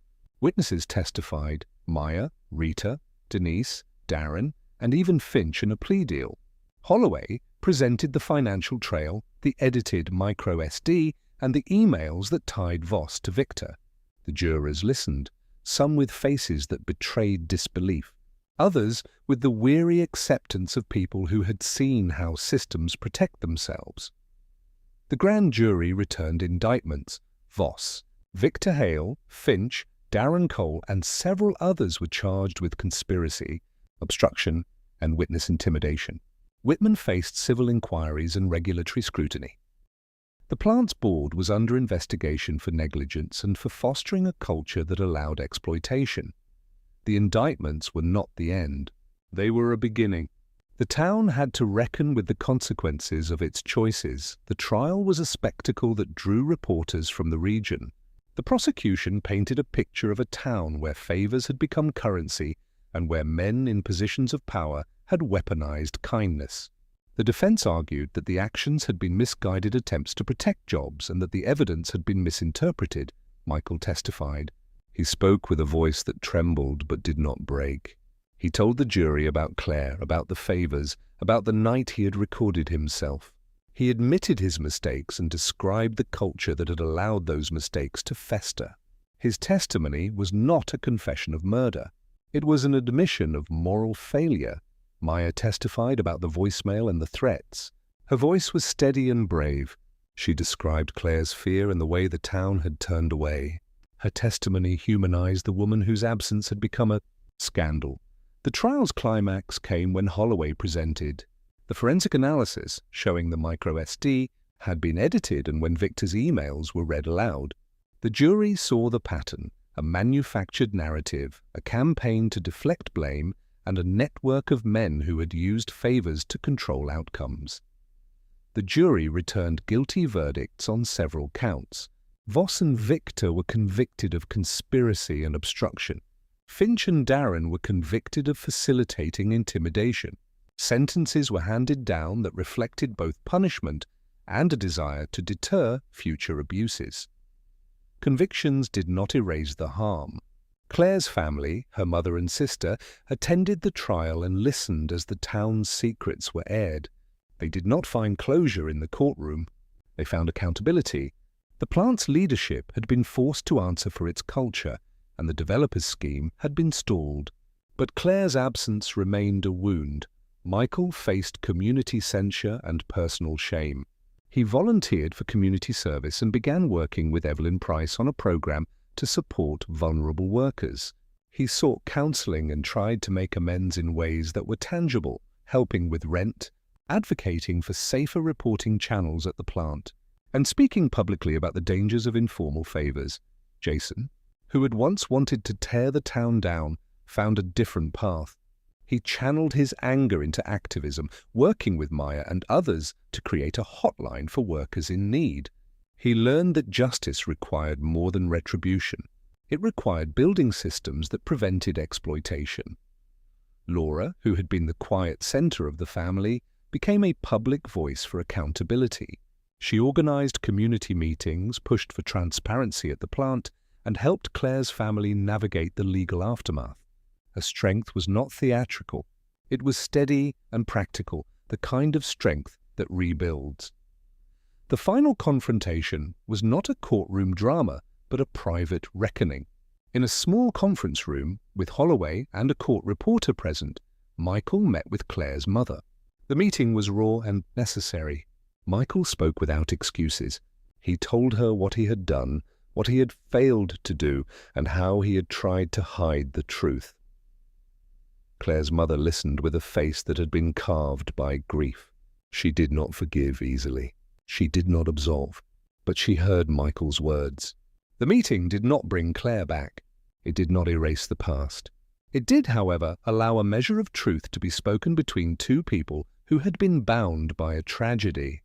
Witnesses testified: Maya, Rita, Denise, Darren, and even Finch in a plea deal. Holloway presented the financial trail, the edited microSD, and the emails that tied Voss to Victor. The jurors listened, some with faces that betrayed disbelief, others with the weary acceptance of people who had seen how systems protect themselves. The grand jury returned indictments. Voss, Victor Hale, Finch, Darren Cole, and several others were charged with conspiracy, obstruction, and witness intimidation. Whitman faced civil inquiries and regulatory scrutiny. The plant's board was under investigation for negligence and for fostering a culture that allowed exploitation. The indictments were not the end. They were a beginning. The town had to reckon with the consequences of its choices. The trial was a spectacle that drew reporters from the region. The prosecution painted a picture of a town where favors had become currency and where men in positions of power had weaponized kindness. The defense argued that the actions had been misguided attempts to protect jobs and that the evidence had been misinterpreted. Michael testified. He spoke with a voice that trembled but did not break. He told the jury about Claire, about the favors, about the night he had recorded himself. He admitted his mistakes and described the culture that had allowed those mistakes to fester. His testimony was not a confession of murder. It was an admission of moral failure. Maya testified about the voicemail and the threats. Her voice was steady and brave. She described Claire's fear and the way the town had turned away. Her testimony humanized the woman whose absence had become a scandal. The trial's climax came when Holloway presented. The forensic analysis, showing the microSD, had been edited, and when Victor's emails were read aloud. The jury saw the pattern: a manufactured narrative, a campaign to deflect blame, and a network of men who had used favors to control outcomes. The jury returned guilty verdicts on several counts. Voss and Victor were convicted of conspiracy and obstruction. Finch and Darren were convicted of facilitating intimidation. Sentences were handed down that reflected both punishment and a desire to deter future abuses. Convictions did not erase the harm. Claire's family, her mother and sister, attended the trial and listened as the town's secrets were aired. They did not find closure in the courtroom. They found accountability. The plant's leadership had been forced to answer for its culture, and the developer's scheme had been stalled. But Claire's absence remained a wound. Michael faced community censure and personal shame. He volunteered for community service and began working with Evelyn Price on a program to support vulnerable workers. He sought counseling and tried to make amends in ways that were tangible, helping with rent, advocating for safer reporting channels at the plant. and speaking publicly about the dangers of informal favors. Jason, who had once wanted to tear the town down, found a different path. He channeled his anger into activism, working with Maya and others to create a hotline for workers in need. He learned that justice required more than retribution. It required building systems that prevented exploitation. Laura, who had been the quiet center of the family, became a public voice for accountability. She organized community meetings, pushed for transparency at the plant, and helped Claire's family navigate the legal aftermath. Her strength was not theatrical. It was steady and practical, the kind of strength that rebuilds. The final confrontation was not a courtroom drama, but a private reckoning. In a small conference room, with Holloway and a court reporter present, Michael met with Claire's mother. The meeting was raw and necessary. Michael spoke without excuses. He told her what he had done, what he had failed to do, and how he had tried to hide the truth. Claire's mother listened with a face that had been carved by grief. She did not forgive easily. She did not absolve. But she heard Michael's words. The meeting did not bring Claire back. It did not erase the past. It did, however, allow a measure of truth to be spoken between two people who had been bound by a tragedy.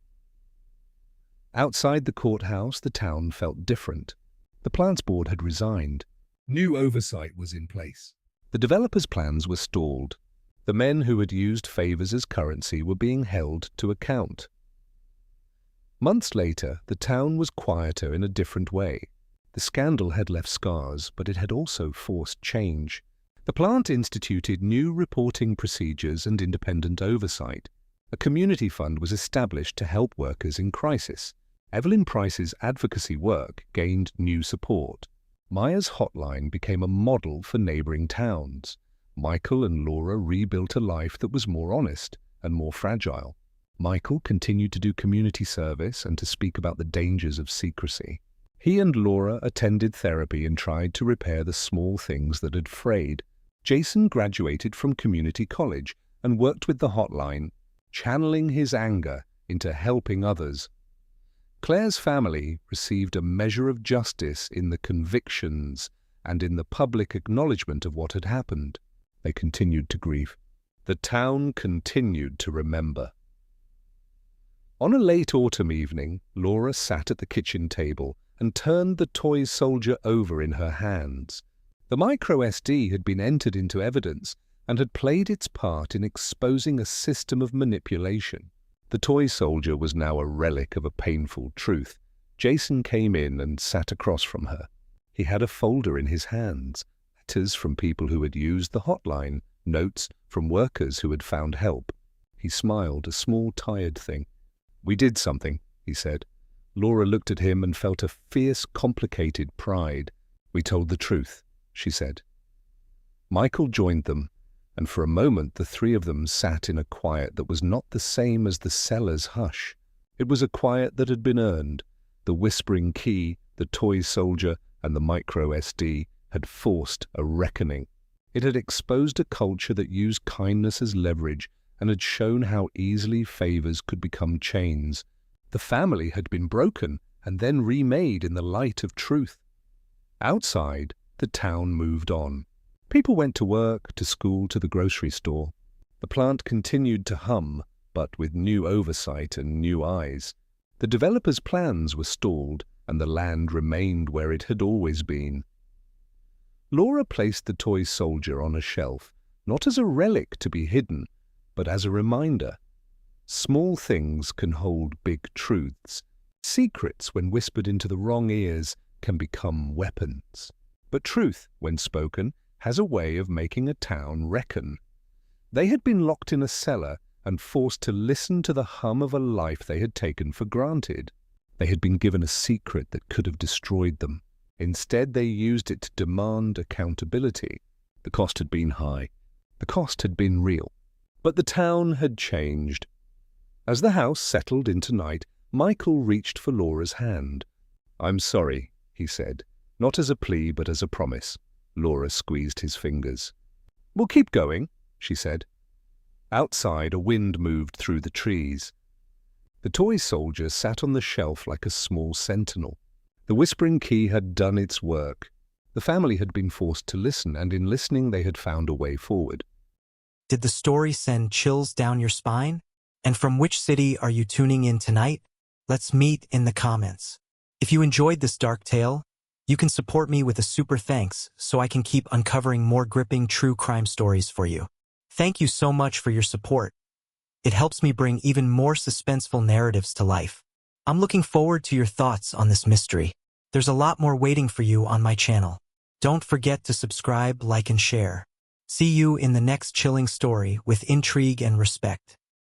Outside the courthouse, the town felt different. The plants board had resigned. New oversight was in place. The developers' plans were stalled. The men who had used favors as currency were being held to account. Months later, the town was quieter in a different way. The scandal had left scars, but it had also forced change. The plant instituted new reporting procedures and independent oversight. A community fund was established to help workers in crisis. Evelyn Price's advocacy work gained new support. Maya's hotline became a model for neighboring towns. Michael and Laura rebuilt a life that was more honest and more fragile. Michael continued to do community service and to speak about the dangers of secrecy. He and Laura attended therapy and tried to repair the small things that had frayed. Jason graduated from community college and worked with the hotline, channeling his anger into helping others. Claire's family received a measure of justice in the convictions and in the public acknowledgement of what had happened. They continued to grieve. The town continued to remember. On a late autumn evening, Laura sat at the kitchen table and turned the toy soldier over in her hands. The microSD had been entered into evidence and had played its part in exposing a system of manipulation. The toy soldier was now a relic of a painful truth. Jason came in and sat across from her. He had a folder in his hands, letters from people who had used the hotline, notes from workers who had found help. He smiled, a small, tired thing. "We did something," he said. Laura looked at him and felt a fierce, complicated pride. "We told the truth," she said. Michael joined them, and for a moment the three of them sat in a quiet that was not the same as the cellar's hush. It was a quiet that had been earned. The whispering key, the toy soldier, and the microSD had forced a reckoning. It had exposed a culture that used kindness as leverage and had shown how easily favors could become chains. The family had been broken and then remade in the light of truth. Outside, the town moved on. People went to work, to school, to the grocery store. The plant continued to hum, but with new oversight and new eyes. The developers' plans were stalled, and the land remained where it had always been. Laura placed the toy soldier on a shelf, not as a relic to be hidden, but as a reminder. Small things can hold big truths. Secrets, when whispered into the wrong ears, can become weapons. But truth, when spoken, has a way of making a town reckon. They had been locked in a cellar and forced to listen to the hum of a life they had taken for granted. They had been given a secret that could have destroyed them. Instead, they used it to demand accountability. The cost had been high. The cost had been real. But the town had changed. As the house settled into night, Michael reached for Laura's hand. "I'm sorry," he said, not as a plea but as a promise. Laura squeezed his fingers. "We'll keep going," she said. Outside, a wind moved through the trees. The The toy soldier sat on the shelf like a small sentinel. The whispering key had done its work. The family had been forced to listen, and in listening they had found a way forward. Did the story send chills down your spine? And from which city are you tuning in tonight? Let's meet in the comments. If you enjoyed this dark tale, you can support me with a super thanks so I can keep uncovering more gripping true crime stories for you. Thank you so much for your support. It helps me bring even more suspenseful narratives to life. I'm looking forward to your thoughts on this mystery. There's a lot more waiting for you on my channel. Don't forget to subscribe, like, and share. See you in the next chilling story with intrigue and respect.